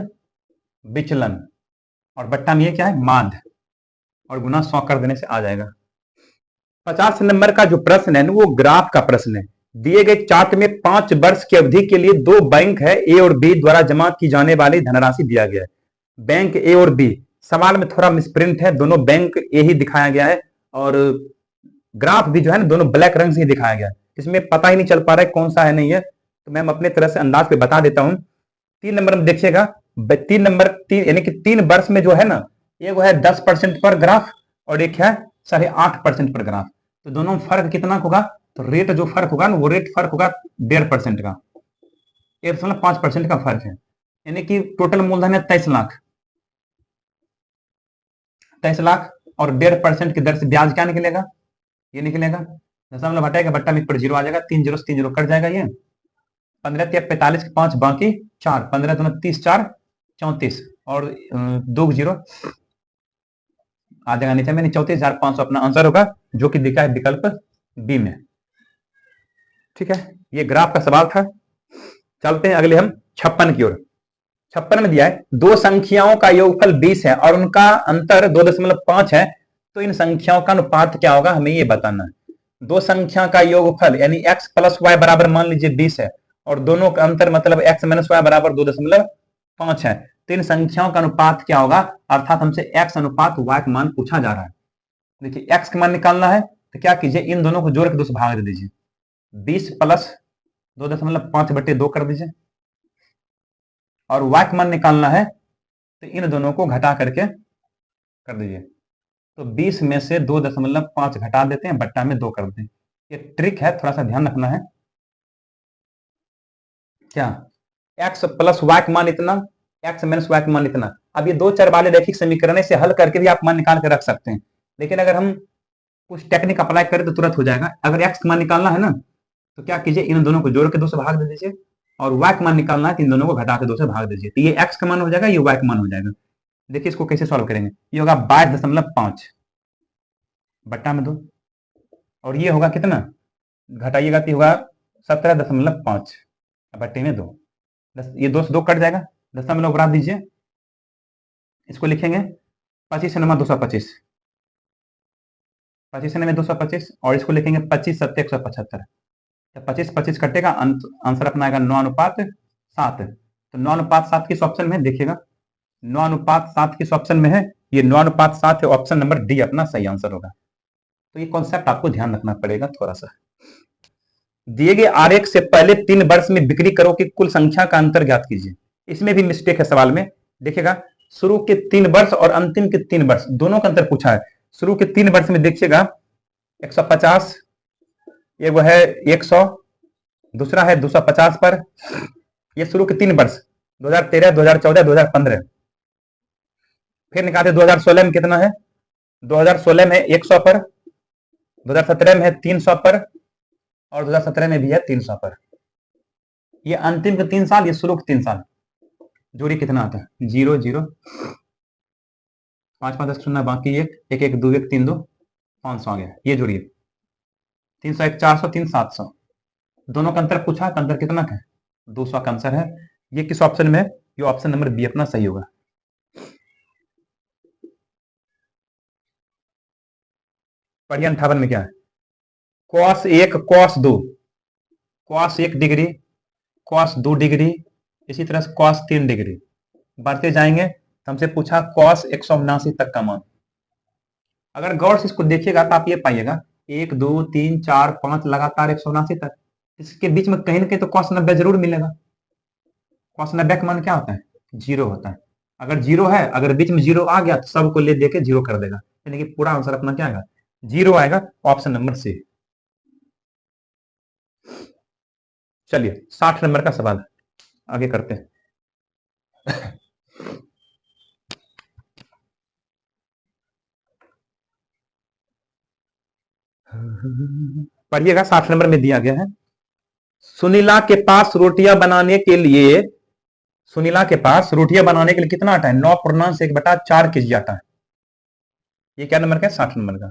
विचलन, और बट्टा में ये क्या है माध्य, और गुना 100 कर देने से आ जाएगा। 50 नंबर का जो प्रश्न है ना वो ग्राफ का प्रश्न है। दिए गए चार्ट में 5 वर्ष की अवधि के लिए 2 बैंक है ए और बी द्वारा जमा की जाने वाली धनराशि दिया गया है। बैंक ए और बी, सवाल में थोड़ा मिसप्रिंट है, दोनों बैंक ए ही दिखाया गया है और ग्राफ भी जो है ना दोनों ब्लैक रंग से ही दिखाया गया है। इसमें पता ही नहीं चल पा रहा है कौन सा है नहीं है, तो मैं अपने तरह से अंदाज पे बता देता हूं। 3 नंबर में देखिएगा, 3 नंबर 3 यानी कि 3 वर्ष में जो है ना, एक है 10% पर ग्राफ और एक है 8.5% पर ग्राफ। तो दोनों में फर्क कितना होगा, तो रेट जो फर्क होगा ना वो रेट फर्क होगा 1.5% का, 1.5% का फर्क है। यानी कि टोटल मूलधन है 23 लाख, 23 लाख और 1.5% की दर से ब्याज क्या निकलेगा, ये निकलेगा दशमलव हटाएगा बट्टा में पर 0 आ जाएगा, 3 0 से 3 0 कट जाएगा, ये 15 या 45 के 5 बाकी 4, 15 दूना 30 4 34 और 2 0 आ जाएगा नीचे में, 34,500 अपना आंसर होगा, जो कि दिखा है विकल्प बी में। ठीक है, ये ग्राफ का सवाल था। चलते हैं अगले हम 56 की ओर। 56 में दिया है 2 संख्याओं का योगफल 20 है और उनका अंतर 2.5 है, तो इन संख्याओं का अनुपात क्या होगा, हमें ये बताना है। 2 संख्या का योगफल यानी x प्लस वाई बराबर मान लीजिए 20 है और दोनों का अंतर मतलब x माइनस वाई बराबर 2.5 है, तो इन संख्याओं का अनुपात क्या होगा, अर्थात हमसे x अनुपात y का मान पूछा जा रहा है। देखिए x का मान निकालना है तो क्या कीजिए, इन दोनों को जोड़ के 2 से भाग दे दीजिए, 20 प्लस 2.5/2 कर दीजिए, और y का मान निकालना है तो इन दोनों को घटा करके कर दीजिए, तो 20 में से 2.5 घटा देते हैं, बट्टा में 2 कर देते हैं। ये ट्रिक है, थोड़ा सा ध्यान रखना है। क्या x प्लस वाई का मान इतना, x माइनस वाई का मान इतना। अब ये 2 चर वाले रैखिक समीकरण से हल करके भी आप मान निकाल के रख सकते हैं, लेकिन अगर हम कुछ टेक्निक अप्लाई करें तो तुरंत हो जाएगा। अगर x का मान निकालना है ना तो क्या कीजिए, इन दोनों को जोड़ के 2 से भाग दे दीजिए, और y का मान निकालना है तो इन दोनों को घटा के 2 से भाग दीजिए, तो ये x का मान हो जाएगा, ये y का मान हो जाएगा। देखिए इसको कैसे सॉल्व करेंगे, ये होगा 22.5 बट्टा में 2, और ये होगा कितना, घटाइएगा तो होगा 17.5 बट्टे में 2, ये 2 से 2 कट जाएगा, दशमलव बढ़ा दीजिए, इसको लिखेंगे 25 में 225, 25 में 225, और इसको लिखेंगे 25 7 175, 25 कटेगा, आंसर अपना आएगा 9:7। तो 9:7 किस ऑप्शन में देखिएगा, 9:7 किस ऑप्शन में है, ये 9:7 है, ऑप्शन नंबर डी अपना सही आंसर होगा। तो ये कॉन्सेप्ट आपको ध्यान रखना पड़ेगा थोड़ा सा। दिए गए आरेख से पहले 3 वर्ष में बिक्री करों की कुल संख्या का अंतर ज्ञात कीजिए। इसमें भी मिस्टेक है सवाल में, देखिएगा शुरू के 3 वर्ष और अंतिम के 3 वर्ष दोनों का अंतर पूछा है। शुरू के 3 वर्ष में देखिएगा 150, ये वो है 100, दूसरा है 250 पर, ये शुरू के 3 वर्ष 2013 2014 2015। फिर निकालते 2016 में कितना है, 2016 में 100 पर, 2017 में है 300 पर, और 2017 में भी है 300 पर। ये अंतिम के 3 साल, ये शुरू के 3 साल, जोड़ी कितना आता है 0 0, 5 5 10 शून्य बाकी 1 1 1 2 1 3 2 500 आ गया, ये जोड़िए 301 400 3 700, दोनों का अंतर पूछा, का अंतर कितना है 200 का आंसर है। ये किस ऑप्शन में है, ये ऑप्शन नंबर बी अपना सही होगा। पढ़िए 58 में क्या है, cos 1 cos 2, cos 1 degree cos 2 degree इसी तरह से cos 3 डिग्री, बढ़ते जाएंगे तो हमसे पूछा cos 179 तक का मान। अगर गौर से इसको देखिएगा तो आप ये पाइएगा 1 2 3 4 5 लगातार 179 तक, इसके बीच में कहीं ना कहीं तो cos 90 जरूर मिलेगा। cos 90 का मान क्या होता है? 0 होता है। अगर 0 है, अगर बीच में 0 आ गया तो सबको ले दे के 0 कर देगा, यानी कि पूरा आंसर अपना क्या आएगा? 0 आएगा, ऑप्शन नंबर सी। चलिए 60 नंबर का सवाल आगे करते हैं। पढ़िएगा, 60 नंबर में दिया गया है, सुनीला के पास रोटियां बनाने के लिए, सुनीला के पास रोटियां बनाने के लिए कितना आटा है? 9.1/4 kg आटा है। ये क्या नंबर का है? 60 नंबर का।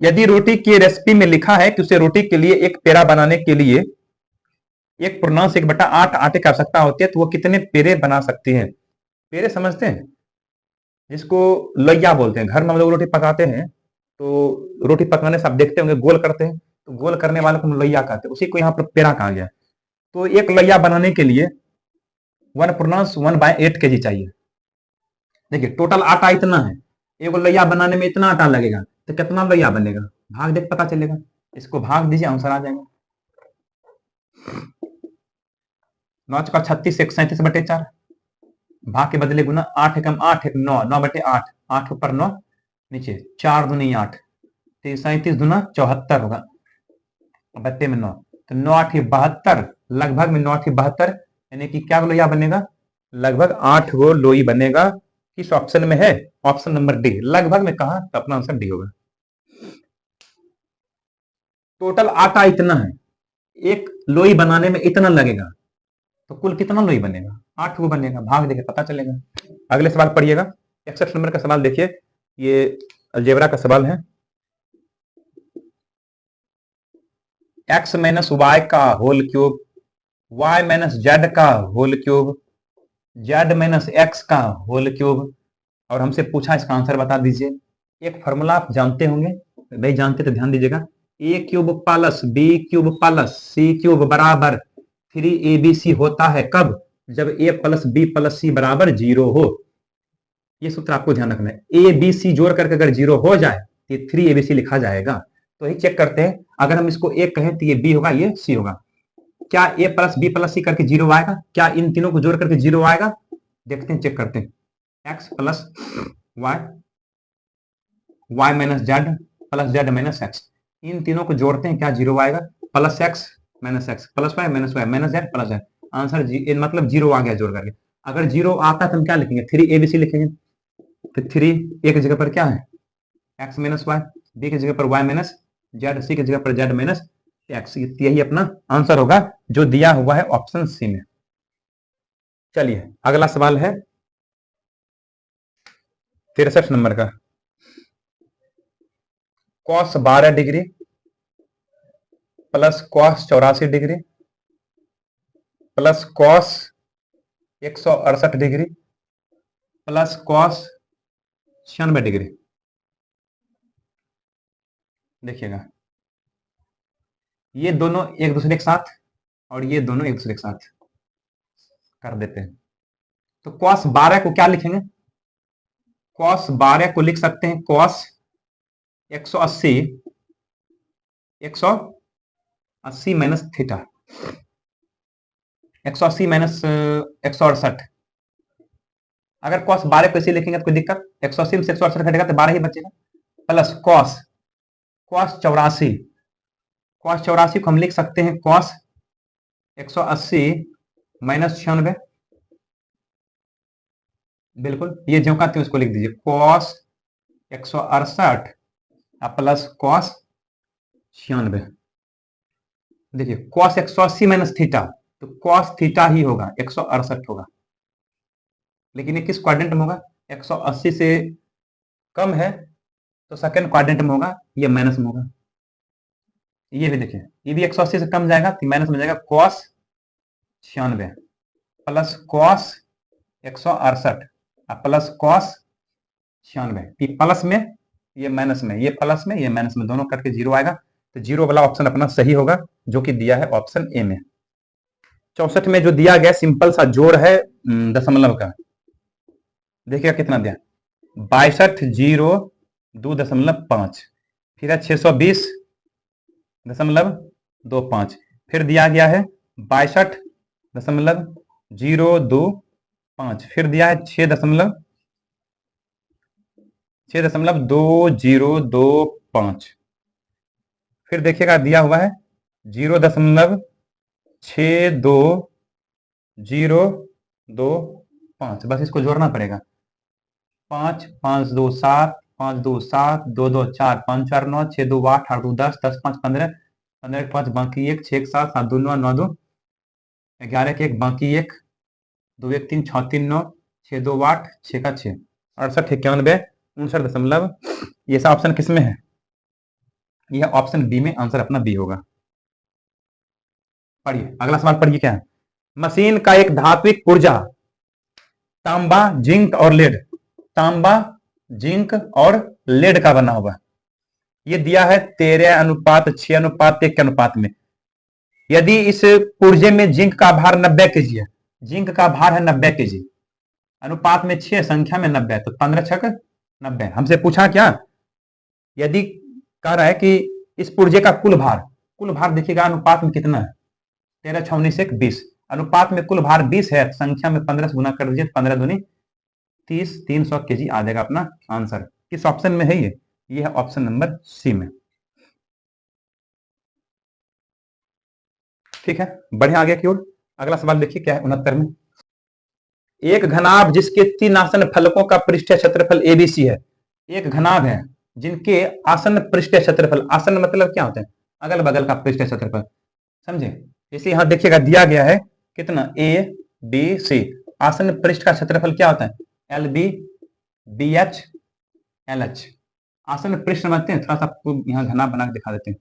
यदि रोटी की रेसिपी में लिखा है कि उसे रोटी के लिए एक पेड़ा बनाने के लिए 1.1/8 आटे की आवश्यकता होती है, तो वो कितने पेड़े बना सकती है? पेड़े समझते हैं, जिसको लैया बोलते हैं। घर में हम लोग रोटी पकाते हैं तो रोटी पकाने से आप देखते होंगे गोल करते हैं, तो गोल करने वाले को हम लैया कहते हैं, उसी को यहाँ पर पेड़ा कहा गया। तो एक लैया बनाने के लिए 1.1/8 kg चाहिए। देखिए टोटल आटा इतना है, एक लैया बनाने में इतना आटा लगेगा, तो कितना लैया बनेगा? भाग देख पता चलेगा। इसको भाग दीजिए, आंसर आ जाएगा। 9 का 36, 137/4, भाग के बदले गुना, 8 एकम 8, 9, 9/8, 8 ऊपर 9 नीचे 4 दूनी 8, 37 दूना 74 होगा, बत्ते में 9, तो 9 8 72, लगभग में 9 8 72, यानी कि क्या लोई बनेगा? लगभग 8 गो लोई बनेगा। किस ऑप्शन में है? Option number D. लगभग में कहा तो अपना आंसर डी होगा। टोटल आटा इतना है, एक लोई बनाने में इतना लगेगा, तो कुल कितना लोई बनेगा? 8 गो बनेगा। भाग देके पता चलेगा। अगले सवाल पढ़िएगा, 61 नंबर का सवाल देखिए, ये अलजेब्रा का सवाल है। x माइनस वाई का whole cube, y minus Z का whole cube, z minus X का होल क्यूब, और हमसे पूछा इसका आंसर बता दीजिए। एक फॉर्मूला आप जानते होंगे, नहीं जानते तो ध्यान दीजिएगा। a cube plus b cube plus c cube बराबर 3abc होता है। कब? जब a plus b plus c बराबर 0 हो। ये सूत्र आपको ध्यान रखना है। ए बी सी जोड़ करके अगर 0 हो जाए तो 3abc लिखा जाएगा। तो यही चेक करते हैं, अगर हम इसको a कहें तो ये b होगा, ये c होगा। क्या a plus b plus c करके 0 आएगा? क्या इन तीनों को जोड़ करके 0 आएगा? देखते हैं, चेक करते हैं। x plus Y, Y minus Z plus Z minus X, इन तीनों को जोड़ते हैं, क्या 0 आएगा? Plus X minus X plus Y minus Z plus Z, answer मतलब 0 आ गया जोड़ करके। अगर 0 आता है तो हम क्या लिखेंगे? 3abc लिखेंगे। तो 3 a की जगह पर क्या है? x माइनस वाई, b की जगह पर y माइनस जेड, c की जगह पर z माइनस एक्स। यही अपना आंसर होगा जो दिया हुआ है ऑप्शन सी में। चलिए अगला सवाल है 63 नंबर का। cos 12 degree plus cos 84 degree plus cos 168 degree plus cos 96 degree. देखिएगा, ये दोनों एक दूसरे के साथ और ये दोनों एक दूसरे के साथ कर देते हैं। तो cos 12 को क्या लिखेंगे? cos 12 को लिख सकते हैं cos 180 माइनस थीटा, 180 माइनस 168। अगर cos 12 को ऐसे लिखेंगे तो कोई दिक्कत? 180 में से 168 घटेगा तो 12 ही बचेगा। प्लस cos 84, cos 84 को हम लिख सकते हैं cos 180 माइनस 96। बिल्कुल, ये जो का उसको लिख दीजिए cos 168 प्लस cos 96। देखिए cos 180 माइनस थीटा, तो cos थीटा ही होगा, 168 होगा। लेकिन ये किस क्वाड्रेंट में होगा? 180 से कम है तो सेकंड क्वाड्रेंट में होगा, ये माइनस में होगा। ये भी देखिए, ये भी 180 से कम जाएगा तो माइनस में जाएगा, cos 96 plus cos 168 plus cos 96। Plus में ये माइनस में, ये प्लस में ये माइनस में, दोनों करके 0 आएगा। तो 0 वाला ऑप्शन अपना सही होगा जो कि दिया है ऑप्शन ए में। 64 में जो दिया गया सिंपल सा जोड़ है दशमलव का, देखिएगा कितना दिया, 62,002.5, फिर है 620.25, फिर दिया गया है 62.025, फिर दिया है 6.2025, फिर देखिएगा दिया हुआ है 0.6205, बस इसको जोड़ना पड़ेगा। 5 5 2 7 5 2 7 2 2 4 5 4 9 6 2 8 8 2 10 10 5 15 15 1 5 बाकी 1 6 1 7 7 2 9 9 2 11 के 1 बाकी 1 2 1 3 6 3 9 6 2 8 6 का 6 68 91 59. ये सब ऑप्शन किस में है? यह ऑप्शन बी में आंसर अपना बी होगा। पढ़िए अगला सवाल, पढ़िए क्या है। मशीन का एक धात्विक पुर्जा तांबा, जिंक और लेड, तांबा, जिंक और लेड का बना हुआ, ये दिया है 13:6:1 के अनुपात में। यदि इस पुर्जे में जिंक का भार 90 केजी है, जिंक का भार है 90 केजी, अनुपात में 6, संख्या में 90, तो 15 छक 90। हमसे पूछा क्या, यदि कह रहा है कि इस पुर्जे का कुल भार देखिएगा अनुपात में कितना है, 13 × 19 = 20, अनुपात में कुल भार 20 है, संख्या में 15 से गुना कर दीजिए, 15 दूनी 30, 300 केजी आ जाएगा अपना आंसर। किस ऑप्शन में है ये है ऑप्शन नंबर सी में। ठीक है, बढ़िया आगे की ओर। अगला सवाल देखिए क्या है 69 में। एक घनाभ जिसके 3 आसन फलकों का पृष्ठीय क्षेत्रफल ABC है, एक घनाभ है जिनके आसन पृष्ठीय क्षेत्रफल, आसन मतलब क्या होते हैं, अगल बगल का पृष्ठीय क्षेत्रफल, समझे। इसे यहां देखिएगा दिया गया है कितना, ABC, आसन पृष्ठ का क्षेत्रफल क्या होता है, LB BH LH। आसन पृष्ठ समझते हैं, थोड़ा सा आपको यहाँ घना बना के दिखा देते हैं।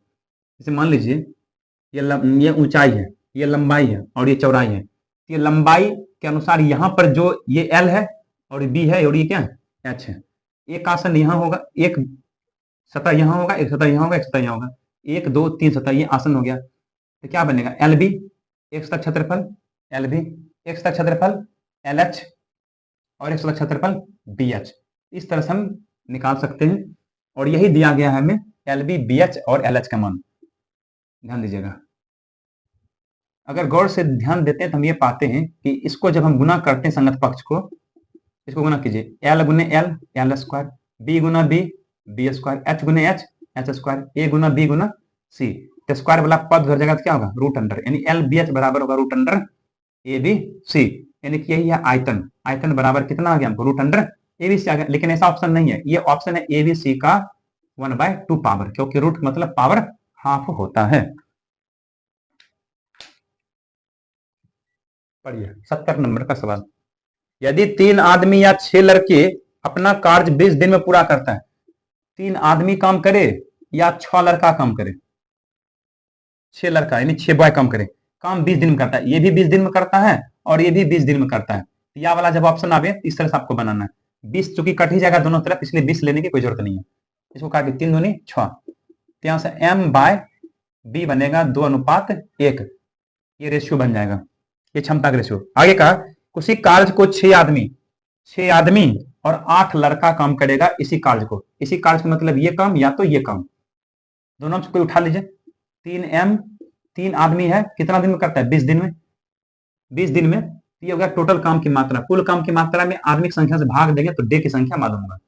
जैसे मान लीजिए ये ऊंचाई है, ये लंबाई है और ये चौड़ाई है। ये लंबाई के अनुसार यहाँ पर जो ये L है और ये B है और ये क्या है, H है। एक आसन यहाँ होगा, एक सतह यहाँ होगा, एक सतह यहाँ होगा, एक सतह यहाँ होगा, 1 2 3 सतह, ये आसन हो गया। तो क्या बनेगा, LB एक सतह क्षेत्रफल LB, एक सतह क्षेत्रफल LH और एक सतह क्षेत्रफल BH। इस तरह से हम निकाल सकते हैं और यही दिया गया है हमें LB BH और LH का मान। ध्यान दीजिएगा, अगर गौर से ध्यान देते हैं तो हम ये पाते हैं कि इसको जब हम गुना करते हैं संगत पक्ष को, इसको गुना कीजिए, L गुने L L स्क्वायर, B गुना B B स्क्वायर, H गुने H H square, A Guna B Guna C। तो स्क्वायर वाला पद हर जगह क्या होगा, रूट अंडर, यानी LBH बराबर होगा रूट अंडर ABC, यानी कि यही है आयतन। आयतन बराबर कितना आ गया हमको, रूट अंडर ABC आ गया। लेकिन ऐसा ऑप्शन नहीं है, ये ऑप्शन है ABC का 1/2 पावर, क्योंकि रूट मतलब पावर हाफ होता है। पढ़िए 70 नंबर का सवाल। यदि 3 आदमी या 6 लड़के अपना कार्य 20 दिन में पूरा करता है, 3 आदमी काम करे या 6 लड़का काम करे, 6 लड़का यानी 6 बॉय काम करे, काम 20 दिन में करता है, ये भी 20 दिन में करता है और ये भी 20 दिन में करता है। या वाला जब ऑप्शन आवे इस तरह से आपको बनाना है, 20 चूंकि कट ही जाएगा दोनों तरफ, इसलिए 20 लेने की कोई जरूरत नहीं है। इसको काट 3 दूनी 6, तो यहां से M/B बनेगा 2:1, ये रेशियो बन जाएगा, ये क्षमता का रेशियो। आगे कहा उसी कार्य को 6 आदमी और 8 लड़का काम करेगा इसी कार्य को। इसी कार्य का मतलब ये काम या तो ये काम, दोनों में से कोई उठा लीजिए। 3M 3 आदमी है, कितना दिन में करता है, 20 दिन में। 20 दिन में ये हो गया टोटल काम की मात्रा। कुल काम की मात्रा में आदमी की संख्या से भाग देंगे तो डे की संख्या मालूम होगा।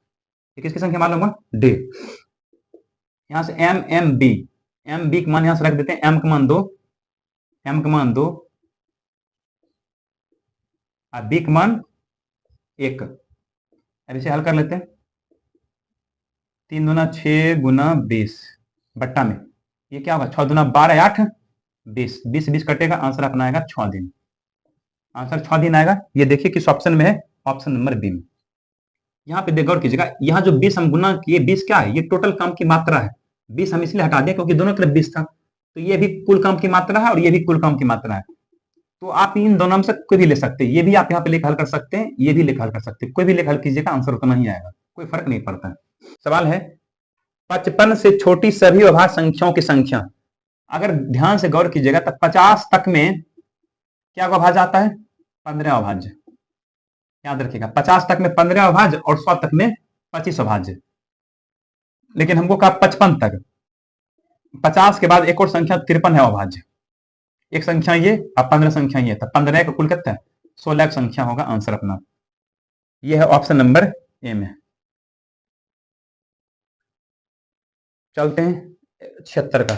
किसकी संख्या मालूम होगा, डे। यहां से MB का मान यहां से रख देते हैं, M का मान 2 और B का मान 1। अब इसे हल कर लेते हैं, 3 दूना 6 गुना 20 बट्टा में ये क्या होगा, 6 दूना 12 8 20, 20 कटेगा, आंसर अपना आएगा 6 दिन। आंसर 6 दिन आएगा। ये देखिए किस ऑप्शन में है, ऑप्शन नंबर बी में। यहाँ पे गौर कीजिएगा, यहाँ जो 20 हम गुना किए, 20 क्या है, ये टोटल काम की मात्रा है। 20 हम इसलिए हटा दिया क्योंकि दोनों तरफ 20 था, तो ये भी कुल काम की मात्रा है और ये भी कुल काम की मात्रा है। तो आप इन दोनों में से कोई भी ले सकते हैं, ये भी आप यहाँ पे लेकर हल कर सकते हैं, ये भी लेकर हल कर सकते हैं, कोई भी लेकर हल कीजिएगा, आंसर उतना ही आएगा, कोई फर्क नहीं पड़ता है। सवाल है 55 से छोटी सभी अभाज्य संख्याओं की संख्या। अगर ध्यान से गौर कीजिएगा तो 50 तक में क्या अभाज्य आता है? 15 अभाज्य। याद रखिएगा, 50 तक में 15 अभाज्य और 100 तक में 25 अभाज्य। लेकिन हमको कहा 55 तक, 50 के बाद एक और संख्या 53 है अभाज्य। एक संख्या ये और 15 संख्या ये, तब 15 का कुल कितना है? 16 संख्या होगा आंसर अपना। ये है ऑप्शन नंबर ए में। चलते हैं 76 का।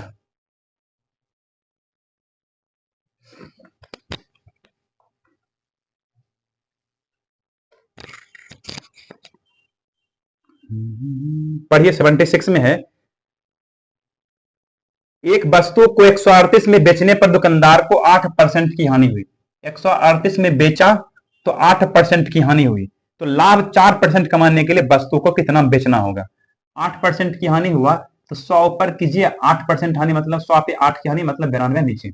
पढ़िए, 76 में है, एक वस्तु को 138 में बेचने पर दुकानदार को 8% की हानि हुई। 138 में बेचा तो 8% की हानि हुई, तो लाभ 4% कमाने के लिए वस्तु को कितना बेचना होगा? 8% की हानि हुआ तो 100 ऊपर कीजिए, 8% हानि मतलब 100 पे 8 की हानि मतलब 92 नीचे।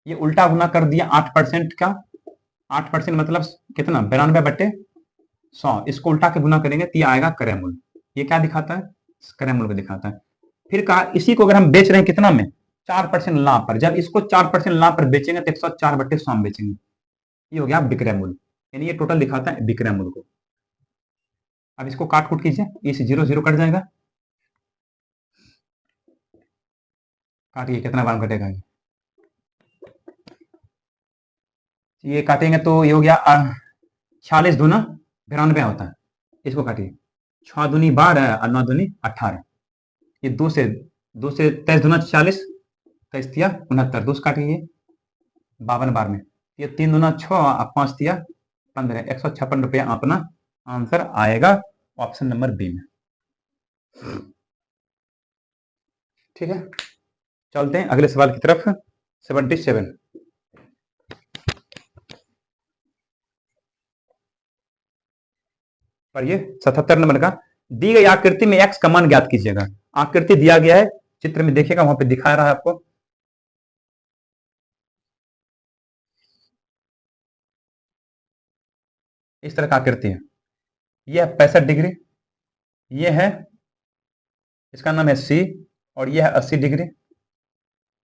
ये उल्टा गुना कर दिया 8% का, 8% मतलब कितना? 92 बटे 100। इसको उल्टा के गुना करेंगे तो ये आएगा क्रय मूल्य। ये क्या दिखाता है? क्रय मूल्य को दिखाता है। फिर कहा इसी को अगर हम बेच रहे हैं कितना में? 4% लाभ पर। जब इसको 4% लाभ पर बेचेंगे तो 104 बटे 100 में बेचेंगे। ये हो गया विक्रय मूल्य, यानी ये टोटल दिखाता है विक्रय मूल्य को। अब इसको काट कूट कीजिए, इस 0 0 कट जाएगा, काटिए, कितना बार कटेगा? ये काटेंगे तो ये हो गया 46 दूना 92 होता है। इसको काटिए, 6 दूनी 12 और 9 दूनी 18। ये 2 से 23 दूना 40, 23 दिया 69, 2 काटिए 52 बार में। ये 3 दूना 6 और 5 दिया 15, 156 रुपया अपना आंसर आएगा ऑप्शन नंबर बी में। ठीक है, चलते हैं अगले सवाल की तरफ। 77 पर ये 77 नंबर का, दी गई आकृति में x का मान ज्ञात कीजिएगा। आकृति दिया गया है, चित्र में देखिएगा, वहां पे दिखा रहा है आपको। इस तरह का आकृति है, यह 65 डिग्री, यह है, इसका नाम है सी, और यह है 80 डिग्री,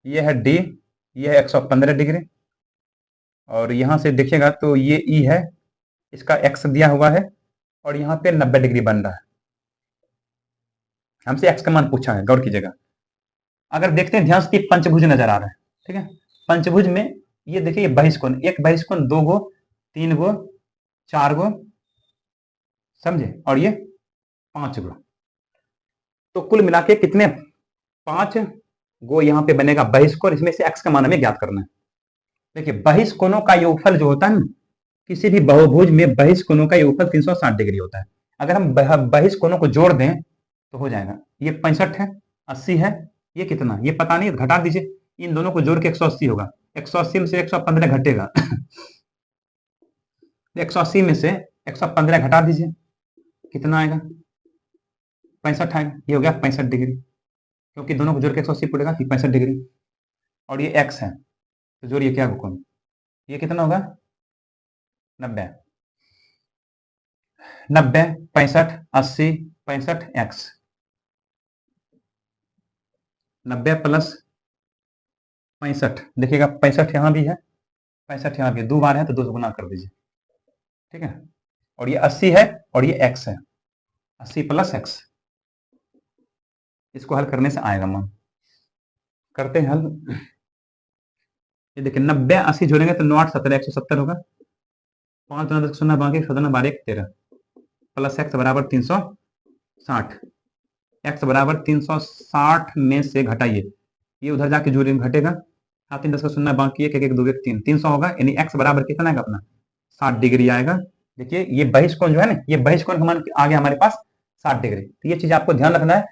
यह है डी, यह है 115 डिग्री, और यहां से देखिएगा तो ये ई है, इसका एक्स दिया हुआ है, और यहाँ पे 90 डिग्री बन रहा है। हमसे एक्स का मान पूछा है, गौर कीजिएगा। अगर देखते हैं ध्यान से, पंचभुज नजर आ रहा है, ठीक है। पंचभुज में ये देखिए, बहिष्कोण, एक बहिष्कोण, 2 गो, 3 गो, 4 गो, समझे, और ये 5 गो, तो कुल मिला के कितने? 5 गो यहाँ पे बनेगा बहिष्कोण। इसमें से एक्स का मान हमें ज्ञात करना है। देखिए, बहिष्कोणों का योगफल जो होता है ना, किसी भी बहुभुज में बहिष्कोणों का योगफल 360 डिग्री होता है। अगर हम बहिष्कोणों को जोड़ दें तो हो जाएगा। ये 65 है, 80 है, ये कितना? ये पता नहीं, घटा दीजिए, इन दोनों को जोड़ के 180 होगा। 180 में से 115 घटेगा 180 में से 115 घटा दीजिए, कितना आएगा? 65 आएगा। ये हो गया 65 डिग्री, क्योंकि दोनों को जोड़ के 180 पड़ेगा, 65 डिग्री। और ये एक्स है, तो जोड़िए क्या कोण, ये कितना होगा? 90, 90, 65, 80, 65 एक्स, 90 प्लस 65, देखिएगा 65 यहां भी है, 65 यहां भी, 2 बार है तो 2 से गुना कर दीजिए, ठीक है। और ये 80 है और ये एक्स है, 80 प्लस एक्स, इसको हल करने से आएगा मान। करते हैं हल। ये देखिए, 90 80 जोड़ेंगे तो 9 8 17 170 होगा। 5 दुना 10 शून्य बाकी, 7 12 1 13, प्लस एक्स बराबर 360। एक्स बराबर 360 में से घटाइए, ये उधर जाके जोड़ेंगे घटेगा, 7 3 10 का शून्य बाकी, 1 1 1 2 1 3, 300 होगा। यानी एक्स बराबर कितना आएगा अपना? 60 डिग्री आएगा। देखिए, ये बहिष्कोण जो है ना, ये बहिष्कोण का मान आ गया हमारे पास 60 डिग्री। तो ये चीज आपको ध्यान रखना है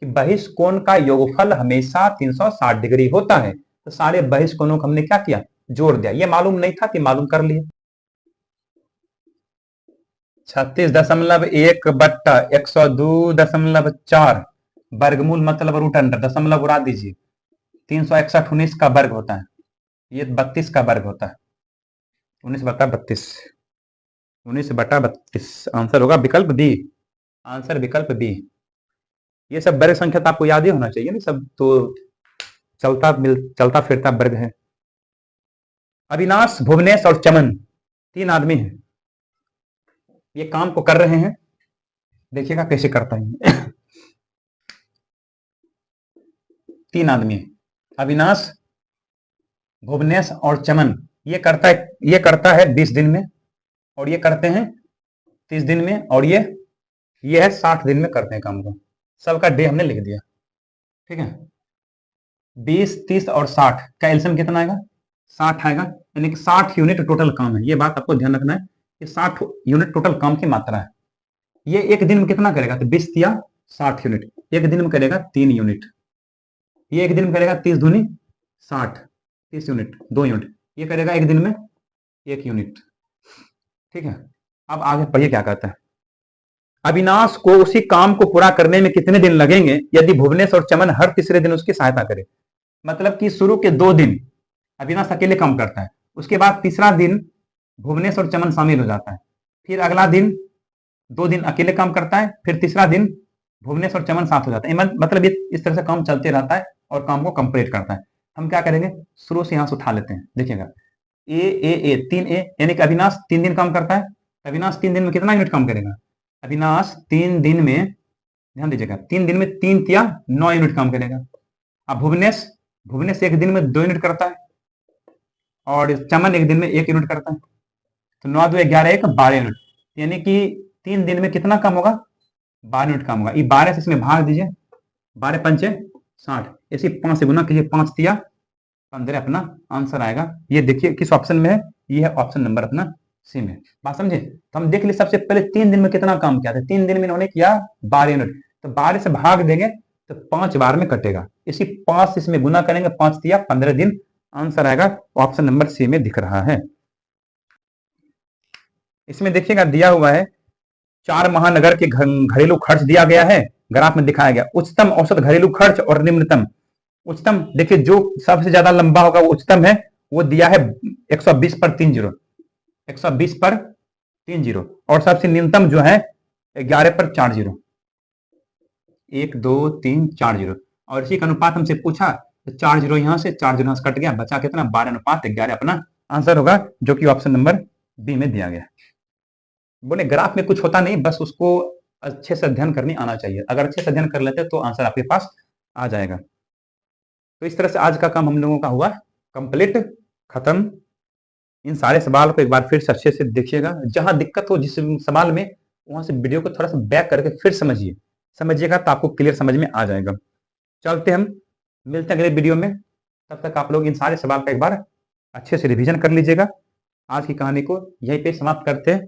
कि बहिष्कोण का योगफल हमेशा 360 डिग्री होता है। तो सारे बहिष्कोणों को हमने क्या किया? जोड़ दिया। ये मालूम नहीं था कि मालूम कर लिए। 36.1 बट्टा 102.4 वर्गमूल मतलब रूट अंडर, दशमलव उड़ा दीजिए, 361 19 का वर्ग होता है, ये 32 का वर्ग होता है, 19 बटा 32, 19 बटा 32 आंसर होगा विकल्प बी। आंसर विकल्प बी। ये सब वर्ग संख्या तो आपको याद ही होना चाहिए ना, सब तो चलता फिरता वर्ग है। अविनाश, भुवनेश और चमन, 3 आदमी हैं। ये काम को कर रहे हैं, देखिएगा कैसे करता है। 3 आदमी हैं, अविनाश, भुवनेश और चमन। ये करता है 20 दिन में, और ये करते हैं 30 दिन में, और ये है 60 दिन में करते हैं काम को। सबका डे हमने लिख दिया, ठीक है। 20, 30 और 60 का एलसीएम कितना आएगा? 60 आएगा, यानी कि 60 यूनिट टोटल काम है। ये बात आपको ध्यान रखना है कि 60 यूनिट टोटल काम की मात्रा है। ये एक दिन में कितना करेगा? तो 20 या 60 यूनिट। एक दिन में करेगा 3 यूनिट। ये एक दिन में करेगा 30 दूनी 60, 30 यूनिट, 2 यूनिट। ये करेगा एक दिन में 1 यूनिट, ठीक है। अब आगे पढ़िए क्या कहता है। अविनाश को उसी काम को पूरा करने में कितने दिन लगेंगे यदि भुवनेश और चमन हर तीसरे दिन उसकी सहायता करे? मतलब कि शुरू के 2 दिन अविनाश अकेले काम करता है, उसके बाद तीसरा दिन भुवनेश और चमन शामिल हो जाता है, फिर अगला दिन 2 दिन अकेले काम करता है, फिर तीसरा दिन भुवनेश और चमन साथ हो जाता है। मतलब ये इस तरह से काम चलते रहता है और काम को कंप्लीट करता है। हम क्या करेंगे, शुरू से यहां से उठा लेते हैं। देखिएगा, ए 3A, यानी कि अविनाश 3 दिन काम करता है। अविनाश 3 दिन में कितना यूनिट काम करेगा? अविनाश 3 दिन में, ध्यान दीजिएगा, 3 दिन में 3 या 9 यूनिट काम करेगा। अब भुवनेश एक दिन में 2 यूनिट करता है, और चमन एक दिन में 1 यूनिट करता है। तो 9 2 11 1 12 यूनिट, यानी कि 3 दिन में कितना काम होगा? 12 यूनिट काम होगा। ये 12 से इसमें भाग दीजिए, 12 पंचे 60, इसी 5 से गुना कीजिए, 5 तिया 15, अपना आंसर आएगा। ये देखिए किस ऑप्शन में है, ये है ऑप्शन नंबर अपना सी में। बात समझे? तो हम देख लिए सबसे पहले 3 दिन में कितना काम किया था। 3 दिन में इन्होंने किया 12 यूनिट, तो 12 से भाग देंगे तो 5 बार में कटेगा, इसी 5 से इसमें गुना करेंगे, 5 तिया 15 दिन, आंसर आएगा ऑप्शन नंबर सी में दिख रहा है। इसमें देखिएगा दिया हुआ है 4 महानगर के घरेलू खर्च दिया गया है, ग्राफ में दिखाया गया। उच्चतम औसत घरेलू खर्च और निम्नतम। उच्चतम देखिए, जो सबसे ज्यादा लंबा होगा वो उच्चतम है, वो दिया है 120 पर 30, 120 पर 30, और सबसे न्यूनतम जो है 11 पर 40, 1 2 3 40। और इसी का अनुपात हमसे पूछा, तो 40 यहां से 40 यहां से कट गया, बचा कितना? 12:11 अपना आंसर होगा, जो कि ऑप्शन नंबर बी में दिया गया। बोले ग्राफ में कुछ होता नहीं, बस उसको अच्छे से अध्ययन करने आना चाहिए। अगर अच्छे से अध्ययन कर लेते तो आंसर आपके पास आ जाएगा। तो इस तरह से आज का काम हम लोगों का हुआ कंप्लीट, खत्म। इन सारे सवाल को एक बार फिर से अच्छे से देखिएगा, जहां दिक्कत हो जिस सवाल में, वहां से वीडियो को थोड़ा सा बैक करके फिर समझिएगा, तो आपको क्लियर समझ में आ जाएगा। चलते हम मिलते हैं अगले वीडियो में, तब तक आप लोग इन सारे सवाल का एक बार अच्छे से रिवीजन कर लीजिएगा। आज की कहानी को यहीं पे समाप्त करते हैं।